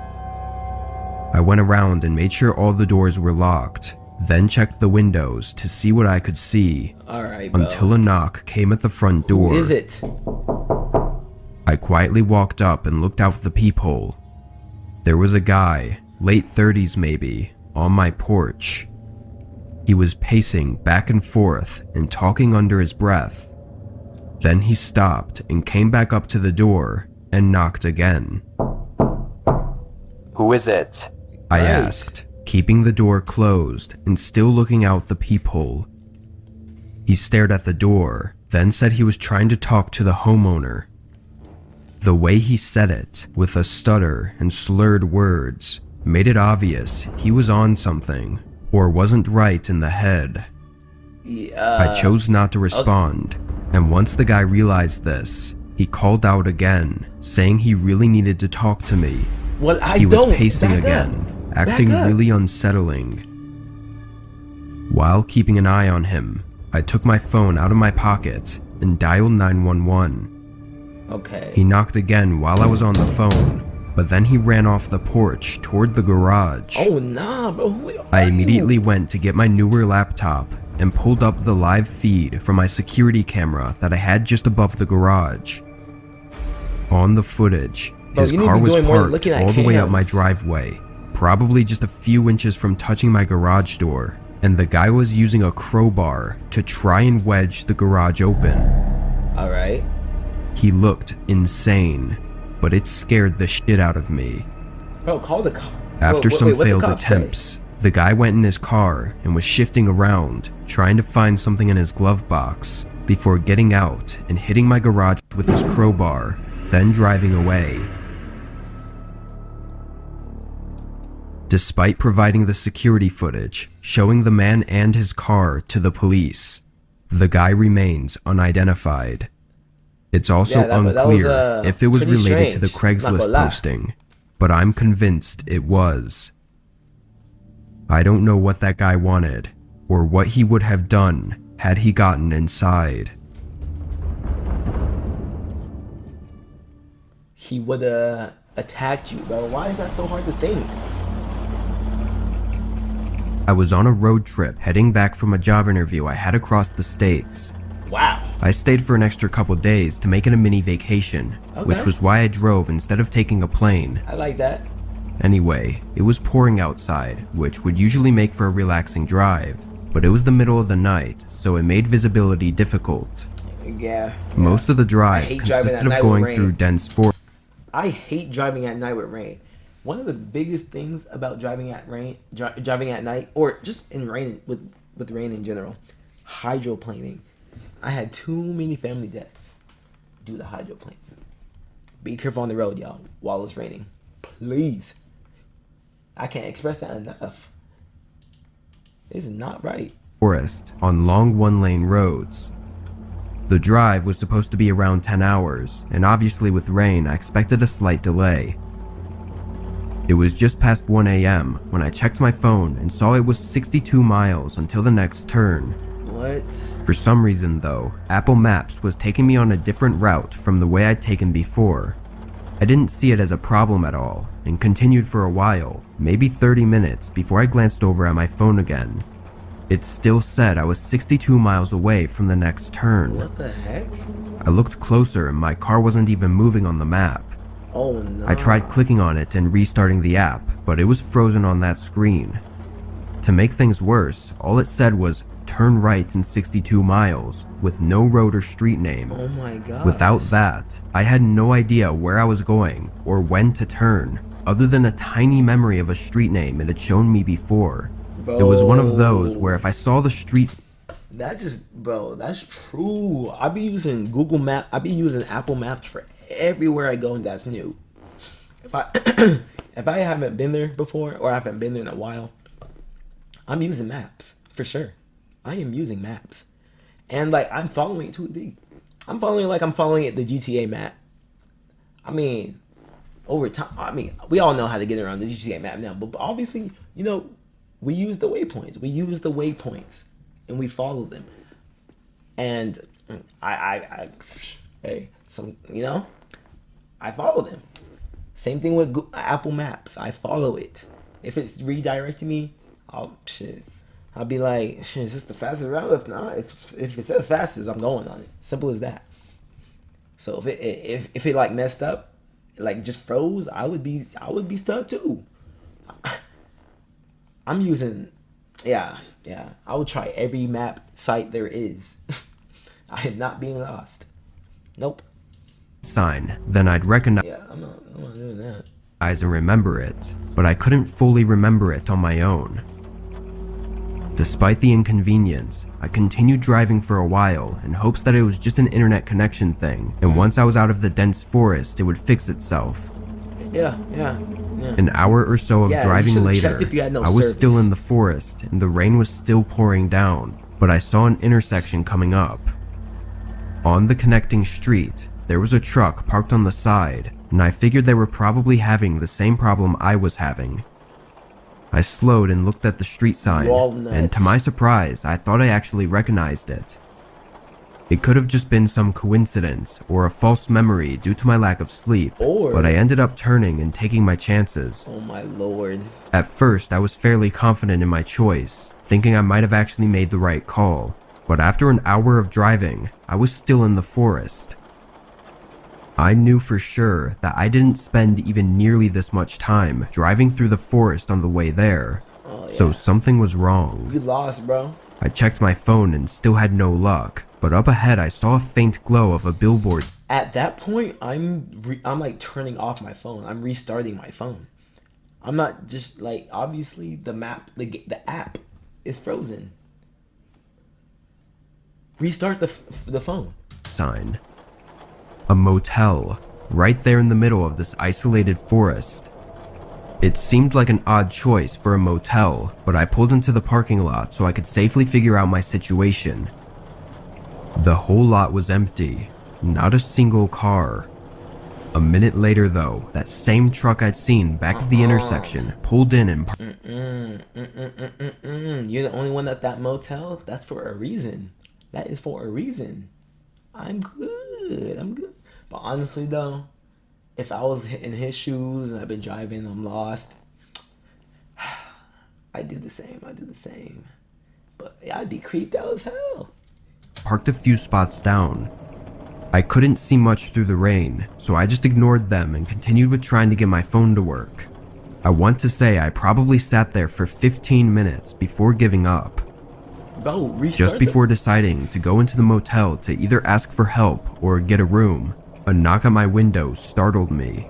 I went around and made sure all the doors were locked, then checked the windows to see what I could see, Alright, bro. until a knock came at the front door. Who is it? I quietly walked up and looked out the peephole. There was a guy, late 30s maybe, on my porch. He was pacing back and forth and talking under his breath. Then he stopped and came back up to the door and knocked again. "Who is it?" I Right. asked, keeping the door closed and still looking out the peephole. He stared at the door, then said he was trying to talk to the homeowner. The way he said it, with a stutter and slurred words, made it obvious he was on something, or wasn't right in the head. I chose not to respond, and once the guy realized this, he called out again, saying he really needed to talk to me. Well, I He was don't. pacing Back again, up. acting Back up. really unsettling. While keeping an eye on him, I took my phone out of my pocket and dialed 911. Okay. He knocked again while I was on the phone, but then he ran off the porch toward the garage. Oh, nah, bro. Who are I you? immediately went to get my newer laptop and pulled up the live feed from my security camera that I had just above the garage. On the footage, Bro, his you need to car be was doing more than parked looking at all the way up my cams. driveway, probably just a few inches from touching my garage door, and the guy was using a crowbar to try and wedge the garage open. Alright. He looked insane, but it scared the shit out of me. Bro, call the cop. After some what the failed cops attempts, say? the guy went in his car and was shifting around, trying to find something in his glove box, before getting out and hitting my garage with his crowbar, then driving away. Despite providing the security footage showing the man and his car to the police, the guy remains unidentified. It's also Yeah, that was, unclear if it was pretty related to the strange, not Craigslist gonna lie. posting, but I'm convinced it was. I don't know what that guy wanted, or what he would have done had he gotten inside. He would attacked you, bro. Why is that so hard to think? I was on a road trip heading back from a job interview I had across the states. Wow. I stayed for an extra couple days to make it a mini vacation, which Okay. was why I drove instead of taking a plane. I like that. Anyway, it was pouring outside, which would usually make for a relaxing drive, but it was the middle of the night, so it made visibility difficult. Yeah. Most of the drive hate driving consisted at night of with going rain. through dense forest. I hate driving at night with rain. One of the biggest things about driving at driving at night, or just in rain with rain in general, hydroplaning. I had too many family deaths due to hydroplaning. Be careful on the road, y'all, while it's raining. Please. I can't express that enough. This is not right. On long one-lane roads. The drive was supposed to be around 10 hours, and obviously with rain I expected a slight delay. It was just past 1 a.m. when I checked my phone and saw it was 62 miles until the next turn. What? For some reason though, Apple Maps was taking me on a different route from the way I'd taken before. I didn't see it as a problem at all, and continued for a while, maybe 30 minutes before I glanced over at my phone again. It still said I was 62 miles away from the next turn. What the heck? I looked closer and my car wasn't even moving on the map. Oh no. I tried clicking on it and restarting the app, but it was frozen on that screen. To make things worse, all it said was, "Turn right in 62 miles," with no road or street name. Oh my god. Without that, I had no idea where I was going or when to turn, other than a tiny memory of a street name it had shown me before. It was one of those where if I saw the street... Bro, that's true. I be using Google Map. I be using Apple Maps for everywhere I go, and that's new. If I if I haven't been there before, or I haven't been there in a while, I'm using maps for sure. I am using maps, and like I'm following it to a D. I'm following it the GTA map. I mean, over time. I mean, we all know how to get around the GTA map now, but obviously, you know, we use the waypoints. And we follow them. And I follow them. Same thing with Apple Maps. I follow it. If it's redirecting me, I'll be like, shit, is this the fastest route? If not, if it says fastest, I'm going on it. Simple as that. So if it like messed up, like just froze, I would be stuck too. I'm using, yeah. I would try every map site there is. I am not being lost. Nope. sign, then I'd recognize Yeah, I'm not doing that. and remember it, but I couldn't fully remember it on my own. Despite the inconvenience, I continued driving for a while in hopes that it was just an internet connection thing, and once I was out of the dense forest, it would fix itself. Yeah. An hour or so of Yeah, you driving should've later, checked if you had no I was still service. in the forest and the rain was still pouring down, but I saw an intersection coming up. On the connecting street, there was a truck parked on the side, and I figured they were probably having the same problem I was having. I slowed and looked at the street sign, Walnuts. and to my surprise, I thought I actually recognized it. It could have just been some coincidence or a false memory due to my lack of sleep, Or- but I ended up turning and taking my chances. Oh my lord. At first, I was fairly confident in my choice, thinking I might have actually made the right call, but after an hour of driving, I was still in the forest. I knew for sure that I didn't spend even nearly this much time driving through the forest on the way there, so something was wrong. You lost, bro. I checked my phone and still had no luck, but up ahead I saw a faint glow of a billboard. At that point, I'm like turning off my phone. I'm restarting my phone. I'm not just like, obviously the map, the app is frozen. Restart the phone. Sign. A motel, right there in the middle of this isolated forest. It seemed like an odd choice for a motel, but I pulled into the parking lot so I could safely figure out my situation. The whole lot was empty, not a single car. A minute later though, that same truck I'd seen back at the intersection pulled in and You're the only one at that motel? That's for a reason. That is for a reason. I'm good. But honestly though, if I was in his shoes and I've been driving, I'm lost, I do the same. But yeah, I'd be creeped out as hell. Parked a few spots down. I couldn't see much through the rain, so I just ignored them and continued with trying to get my phone to work. I want to say I probably sat there for 15 minutes before giving up. Bro, just before deciding to go into the motel to either ask for help or get a room, a knock on my window startled me.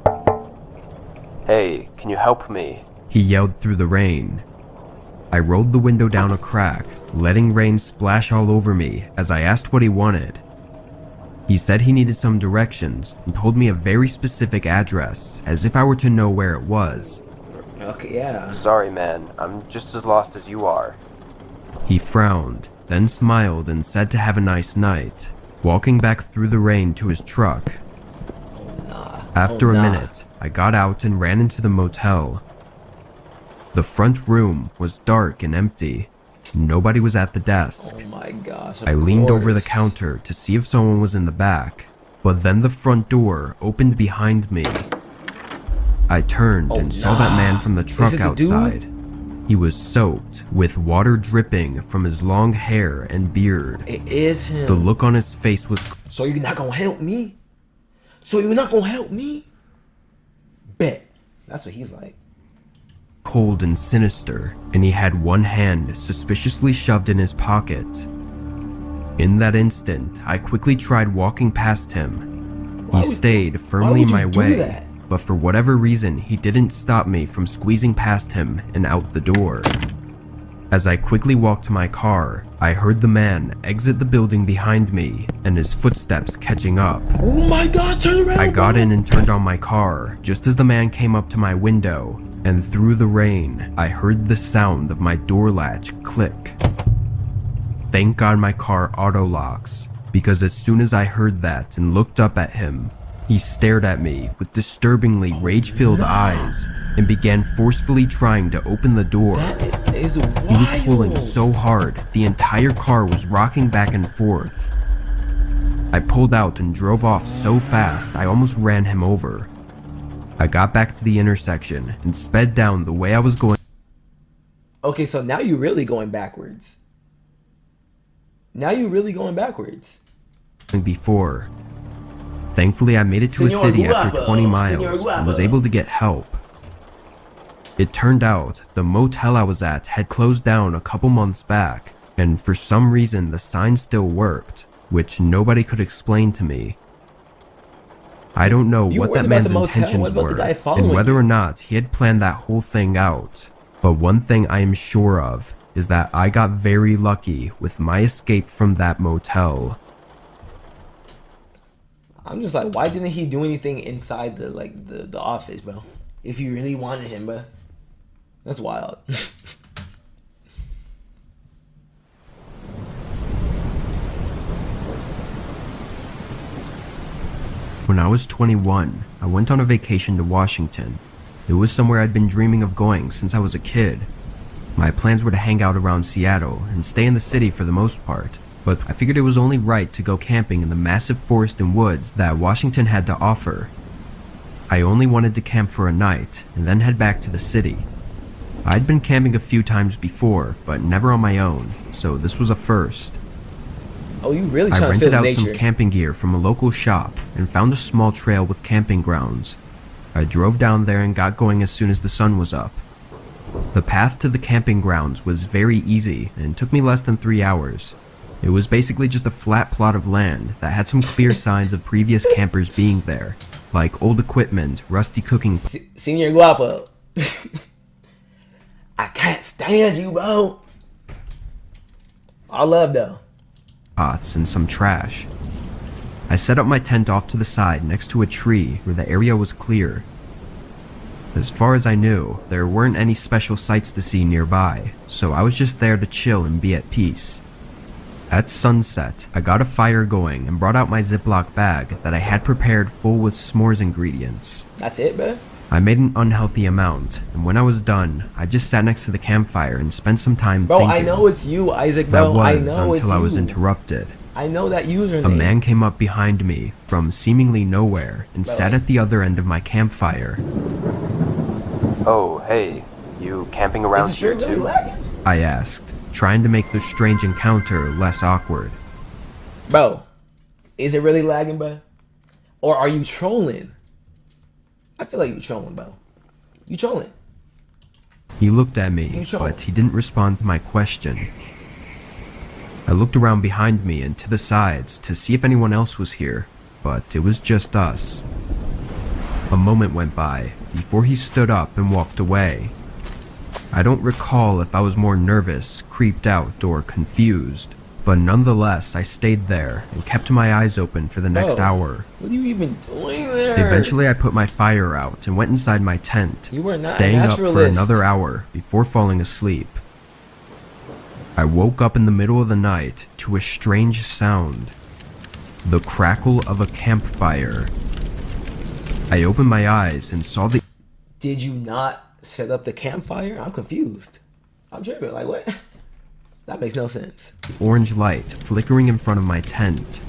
"Hey, can you help me?" he yelled through the rain. I rolled the window down a crack, letting rain splash all over me as I asked what he wanted. He said he needed some directions and told me a very specific address, as if I were to know where it was. Okay, yeah. "Sorry man, I'm just as lost as you are." He frowned, then smiled and said to have a nice night, walking back through the rain to his truck. After a minute, I got out and ran into the motel. The front room was dark and empty. Nobody was at the desk. Oh my gosh. I leaned over the counter to see if someone was in the back, but then the front door opened behind me. I turned and saw that man from the truck outside. He was soaked, with water dripping from his long hair and beard. It is him. The look on his face was... "So you're not gonna help me? Bet." That's what he's like. Cold and sinister, and he had one hand suspiciously shoved in his pocket. In that instant, I quickly tried walking past him. He stayed firmly in my way, but for whatever reason, he didn't stop me from squeezing past him and out the door. As I quickly walked to my car, I heard the man exit the building behind me and his footsteps catching up. Oh my God, turn around! I got in and turned on my car just as the man came up to my window, and through the rain, I heard the sound of my door latch click. Thank God my car auto-locks, because as soon as I heard that and looked up at him, he stared at me with disturbingly rage-filled eyes and began forcefully trying to open the door. That is wild. He was pulling so hard, the entire car was rocking back and forth. I pulled out and drove off so fast I almost ran him over. I got back to the intersection and sped down the way I was going. Okay, so now you're really going backwards. Before. Thankfully, I made it to a city after 20 miles and was able to get help. It turned out the motel I was at had closed down a couple months back, and for some reason the sign still worked, which nobody could explain to me. I don't know what that man's intentions were, and whether or not he had planned that whole thing out, but one thing I am sure of is that I got very lucky with my escape from that motel. I'm just like, why didn't he do anything inside the office, bro? If you really wanted him, bro. That's wild. When I was 21, I went on a vacation to Washington. It was somewhere I'd been dreaming of going since I was a kid. My plans were to hang out around Seattle and stay in the city for the most part, but I figured it was only right to go camping in the massive forest and woods that Washington had to offer. I only wanted to camp for a night and then head back to the city. I'd been camping a few times before, but never on my own, so this was a first. Oh, you really I trying to rented feel out nature. some camping gear from a local shop and found a small trail with camping grounds. I drove down there and got going as soon as the sun was up. The path to the camping grounds was very easy and took me less than 3 hours. It was basically just a flat plot of land that had some clear signs of previous campers being there, like old equipment, rusty cooking Senior Guapo. I can't stand you, bro. All love, though. pots, and some trash. I set up my tent off to the side next to a tree where the area was clear. As far as I knew, there weren't any special sights to see nearby, so I was just there to chill and be at peace. At sunset, I got a fire going and brought out my Ziploc bag that I had prepared full with s'mores ingredients. That's it, bro? I made an unhealthy amount, and when I was done, I just sat next to the campfire and spent some time Bro, thinking. I know it's you, Isaac, That bro. was I know it's until I was you. interrupted. I know that username. A man came up behind me from seemingly nowhere and sat at the other end of my campfire. Oh, hey, you camping around here really too? lagging? I asked, trying to make the strange encounter less awkward. Bro, is it really lagging, bro? Or are you trolling? I feel like you're trolling, bro. You trolling. He looked at me, but he didn't respond to my question. I looked around behind me and to the sides to see if anyone else was here, but it was just us. A moment went by before he stood up and walked away. I don't recall if I was more nervous, creeped out, or confused, but nonetheless I stayed there and kept my eyes open for the next hour. What are you even doing there? Eventually I put my fire out and went inside my tent, You were not staying a up for naturalist. another hour before falling asleep. I woke up in the middle of the night to a strange sound. The crackle of a campfire. I opened my eyes and saw the Did you not set up the campfire? I'm confused. I'm tripping. Like, what? That makes no sense. orange light flickering in front of my tent.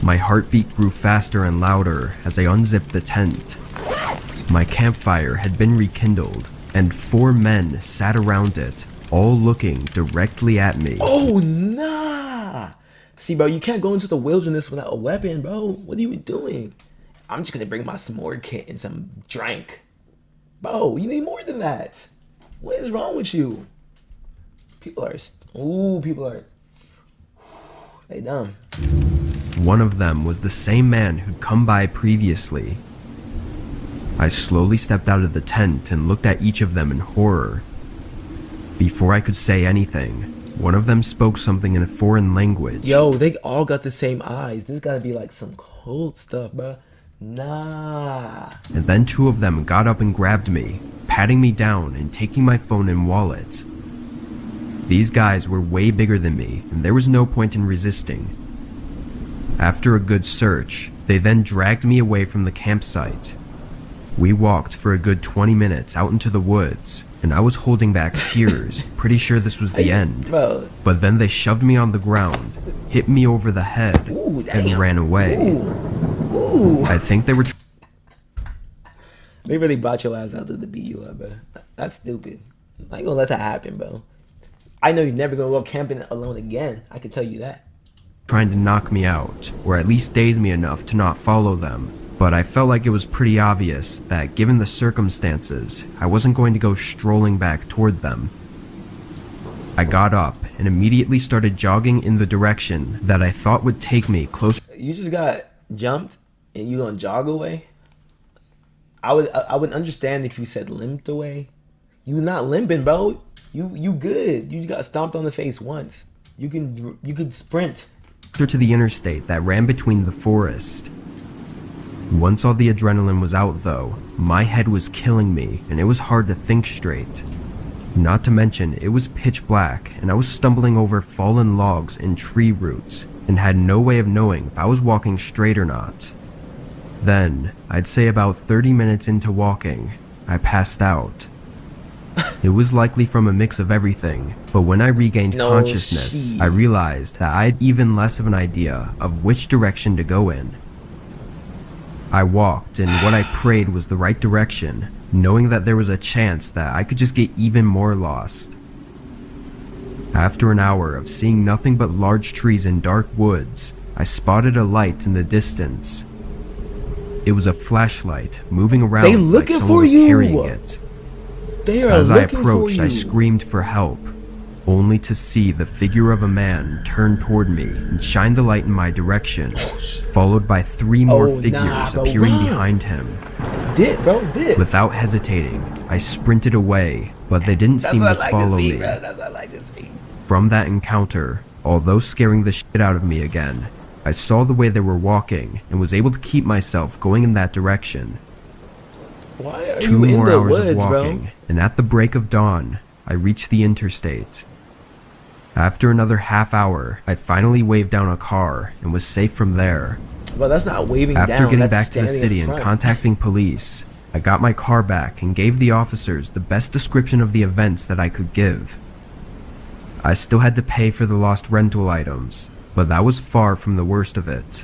My heartbeat grew faster and louder as I unzipped the tent. My campfire had been rekindled, and 4 men sat around it, all looking directly at me. Oh, nah. See, bro, you can't go into the wilderness without a weapon, bro. What are you doing? I'm just gonna bring my s'more kit and some drink. Bro, you need more than that. What is wrong with you? People are... They dumb. One of them was the same man who'd come by previously. I slowly stepped out of the tent and looked at each of them in horror. Before I could say anything, one of them spoke something in a foreign language. Yo, they all got the same eyes. This gotta be like some cold stuff, bro. Nah. And then 2 of them got up and grabbed me, patting me down and taking my phone and wallet. These guys were way bigger than me, and there was no point in resisting. After a good search, they then dragged me away from the campsite. We walked for a good 20 minutes out into the woods, and I was holding back tears, pretty sure this was the end. Bro. But then they shoved me on the ground, hit me over the head, Ooh, and damn. ran away. Ooh. I think they were They really brought your ass out to beat you up, bro. That's stupid. I ain't gonna let that happen, bro. I know you're never gonna go camping alone again. I can tell you that. trying to knock me out, or at least daze me enough to not follow them. But I felt like it was pretty obvious that given the circumstances, I wasn't going to go strolling back toward them. I got up and immediately started jogging in the direction that I thought would take me closer. You just got jumped and you gonna jog away? I would understand if you said limped away. You not limping, bro. You good. You got stomped on the face once. You could sprint. To the interstate that ran between the forest. Once all the adrenaline was out though, my head was killing me and it was hard to think straight. Not to mention, it was pitch black and I was stumbling over fallen logs and tree roots and had no way of knowing if I was walking straight or not. Then, I'd say about 30 minutes into walking, I passed out. It was likely from a mix of everything, but when I regained consciousness, shit. I realized that I had even less of an idea of which direction to go in. I walked in what I prayed was the right direction, knowing that there was a chance that I could just get even more lost. After an hour of seeing nothing but large trees and dark woods, I spotted a light in the distance. It was a flashlight moving around They like looking someone for was you. carrying it. They are As I looking for approached, you. I screamed for help, only to see the figure of a man turn toward me and shine the light in my direction, followed by 3 more figures bro, appearing run. behind him. Dip, bro, dip. Without hesitating, I sprinted away, but they didn't seem to follow me. Bro. That's what I like to see. From that encounter, although scaring the shit out of me again, I saw the way they were walking and was able to keep myself going in that direction. Why are 2 you in more the hours woods, of bro? walking, and at the break of dawn, I reached the interstate. After another half hour, I finally waved down a car and was safe from there. But that's not waving down. After getting that's back to the standing city in and front. contacting police, I got my car back and gave the officers the best description of the events that I could give. I still had to pay for the lost rental items, but that was far from the worst of it.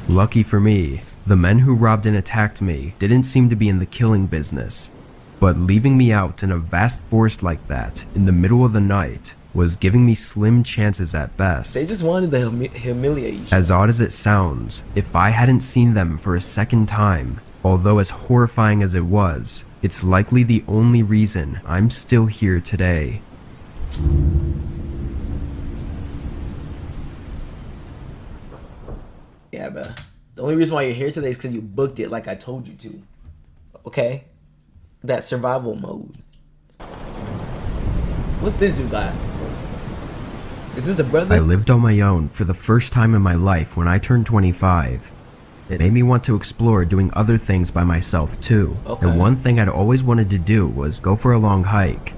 Lucky for me, the men who robbed and attacked me didn't seem to be in the killing business, but leaving me out in a vast forest like that in the middle of the night was giving me slim chances at best. They just wanted to humiliate you. As odd as it sounds, if I hadn't seen them for a second time, although as horrifying as it was, it's likely the only reason I'm still here today. Yeah, bro. The only reason why you're here today is because you booked it like I told you to. Okay? That survival mode. What's this dude got? Is this a brother? I lived on my own for the first time in my life when I turned 25. It made me want to explore doing other things by myself too. Okay. And one thing I'd always wanted to do was go for a long hike.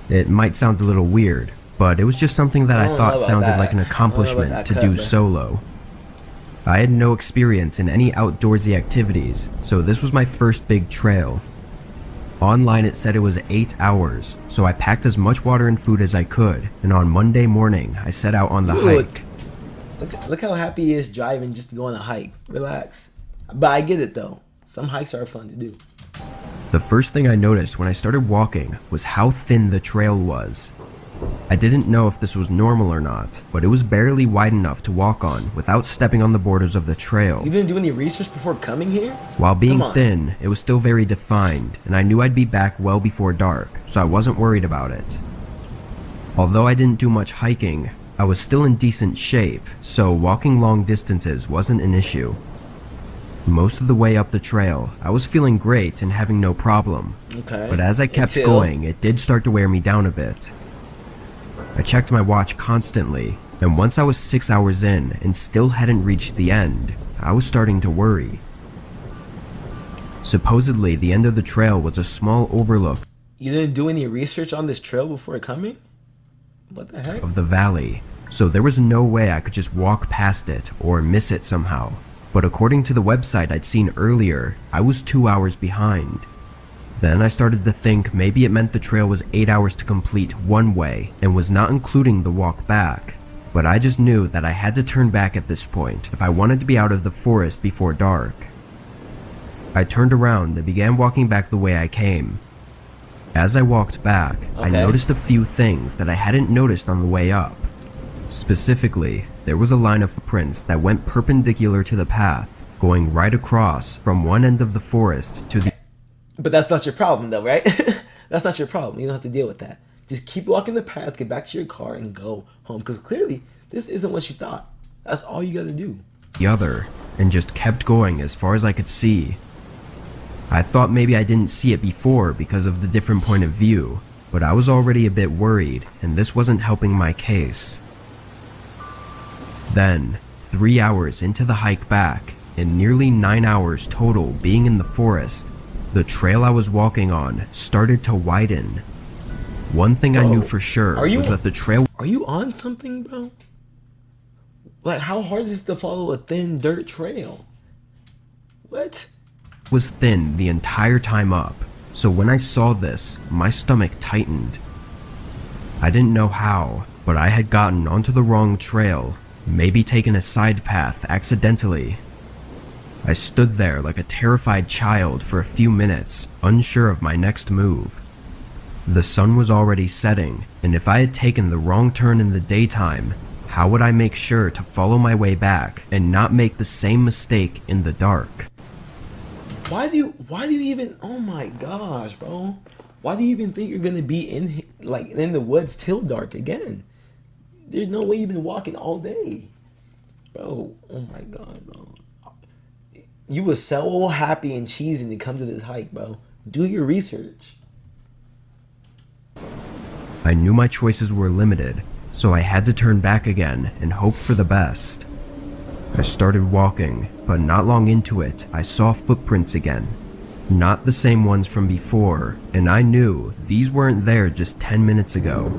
It might sound a little weird, but it was just something that I don't thought know about sounded that. like an I don't know about accomplishment that to cut, do bro. solo. I had no experience in any outdoorsy activities, so this was my first big trail. Online it said it was 8 hours, so I packed as much water and food as I could, and on Monday morning I set out on the hike. Look how happy he is driving just to go on a hike. Relax. But I get it though. Some hikes are fun to do. The first thing I noticed when I started walking was how thin the trail was. I didn't know if this was normal or not, but it was barely wide enough to walk on without stepping on the borders of the trail. You didn't do any research before coming here? While being Come on. thin, it was still very defined, and I knew I'd be back well before dark, so I wasn't worried about it. Although I didn't do much hiking, I was still in decent shape, so walking long distances wasn't an issue. Most of the way up the trail, I was feeling great and having no problem, Okay. but as I kept Until- going, it did start to wear me down a bit. I checked my watch constantly, and once I was 6 hours in and still hadn't reached the end, I was starting to worry. Supposedly, the end of the trail was a small overlook You didn't do any research on this trail before coming? What the heck? of the valley, so there was no way I could just walk past it or miss it somehow. But according to the website I'd seen earlier, I was 2 hours behind. Then I started to think maybe it meant the trail was 8 hours to complete one way and was not including the walk back. But I just knew that I had to turn back at this point if I wanted to be out of the forest before dark. I turned around and began walking back the way I came. As I walked back, I Okay. noticed a few things that I hadn't noticed on the way up. Specifically, there was a line of footprints that went perpendicular to the path, going right across from one end of the forest to the But that's not your problem though, right? That's not your problem. You don't have to deal with that. Just keep walking the path, get back to your car, and go home. Because clearly, this isn't what you thought. That's all you gotta do. other, and just kept going as far as I could see. I thought maybe I didn't see it before because of the different point of view, but I was already a bit worried, and this wasn't helping my case. Then, 3 hours into the hike back, and nearly 9 hours total being in the forest, the trail I was walking on started to widen. One thing I knew Bro, for sure are you- was that the trail Are you on something, bro? Like, how hard is it to follow a thin dirt trail? What? was thin the entire time up, so when I saw this, my stomach tightened. I didn't know how, but I had gotten onto the wrong trail, maybe taken a side path accidentally. I stood there like a terrified child for a few minutes, unsure of my next move. The sun was already setting, and if I had taken the wrong turn in the daytime, how would I make sure to follow my way back and not make the same mistake in the dark? Why do you even, oh my gosh, bro. Why do you even think you're gonna be in the woods till dark again? There's no way you've been walking all day. Bro, oh my god, bro. You were so happy and cheesy to come to this hike, bro. Do your research. I knew my choices were limited, so I had to turn back again and hope for the best. I started walking, but not long into it, I saw footprints again. Not the same ones from before, and I knew these weren't there just 10 minutes ago.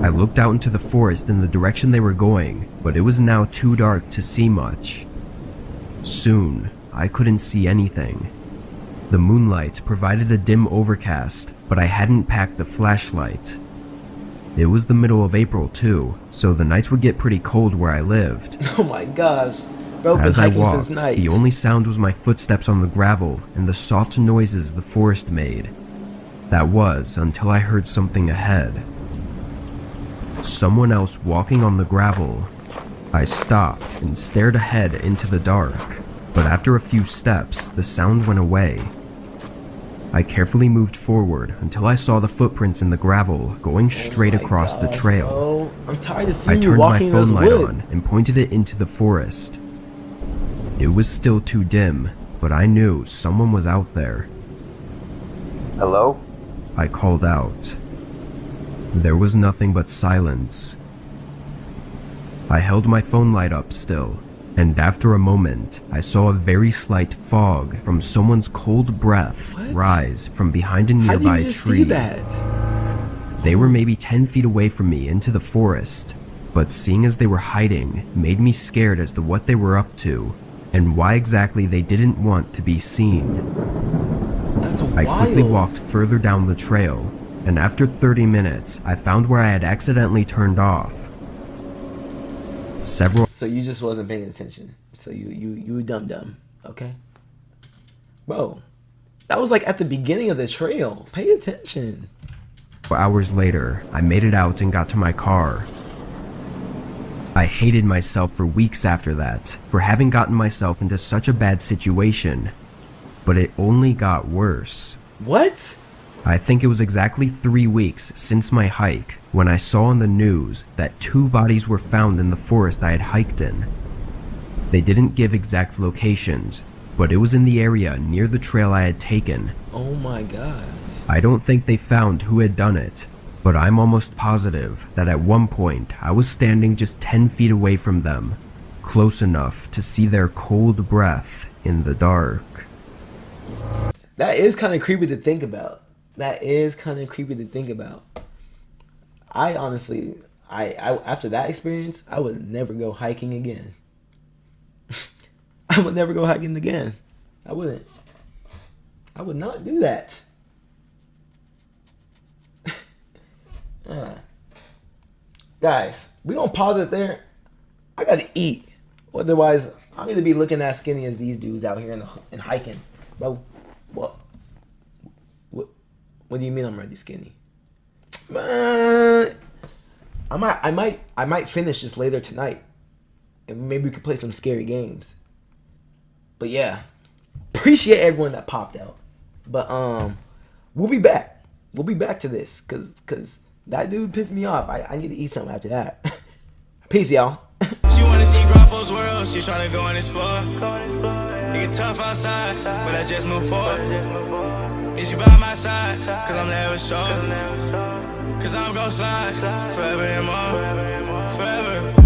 I looked out into the forest in the direction they were going, but it was now too dark to see much. Soon, I couldn't see anything. The moonlight provided a dim overcast, but I hadn't packed a flashlight. It was the middle of April too, so the nights would get pretty cold where I lived. Oh my gosh. Bro, as I walked, the only sound was my footsteps on the gravel and the soft noises the forest made. That was until I heard something ahead. Someone else walking on the gravel. I stopped and stared ahead into the dark, but after a few steps, the sound went away. I carefully moved forward until I saw the footprints in the gravel going straight across the trail. Bro. I'm tired of seeing you walking in this wood. I turned my phone light on and pointed it into the forest. It was still too dim, but I knew someone was out there. Hello? I called out. There was nothing but silence. I held my phone light up still, and after a moment, I saw a very slight fog from someone's cold breath rise from behind a nearby tree. How did you just see that? They were maybe 10 feet away from me into the forest, but seeing as they were hiding made me scared as to what they were up to, and why exactly they didn't want to be seen. That's wild. I quickly walked further down the trail, and after 30 minutes, I found where I had accidentally turned off. So you just wasn't paying attention. So you dumb, okay? Bro, that was like at the beginning of the trail. Pay attention. 4 hours later, I made it out and got to my car. I hated myself for weeks after that, for having gotten myself into such a bad situation. But it only got worse. What? I think it was exactly 3 weeks since my hike when I saw on the news that 2 bodies were found in the forest I had hiked in. They didn't give exact locations, but it was in the area near the trail I had taken. Oh my god. I don't think they found who had done it, but I'm almost positive that at one point I was standing just 10 feet away from them, close enough to see their cold breath in the dark. That is kind of creepy to think about. I honestly, I after that experience, I would never go hiking again. I would never go hiking again. I wouldn't. I would not do that. Guys, we gonna pause it there. I gotta eat. Otherwise, I'm gonna be looking as skinny as these dudes out here in hiking. Bro, what do you mean I'm already skinny? I might finish this later tonight, and maybe we could play some scary games. But yeah, appreciate everyone that popped out. But we'll be back. We'll be back to this, cause that dude pissed me off. I need to eat something after that. Peace, y'all. She wanna see Grappo's world. She tryna go and explore. It get tough outside, but I just move forward. Is you by my side? Cause I'm never sure. Cause I'm gon' slide forever and more. Forever.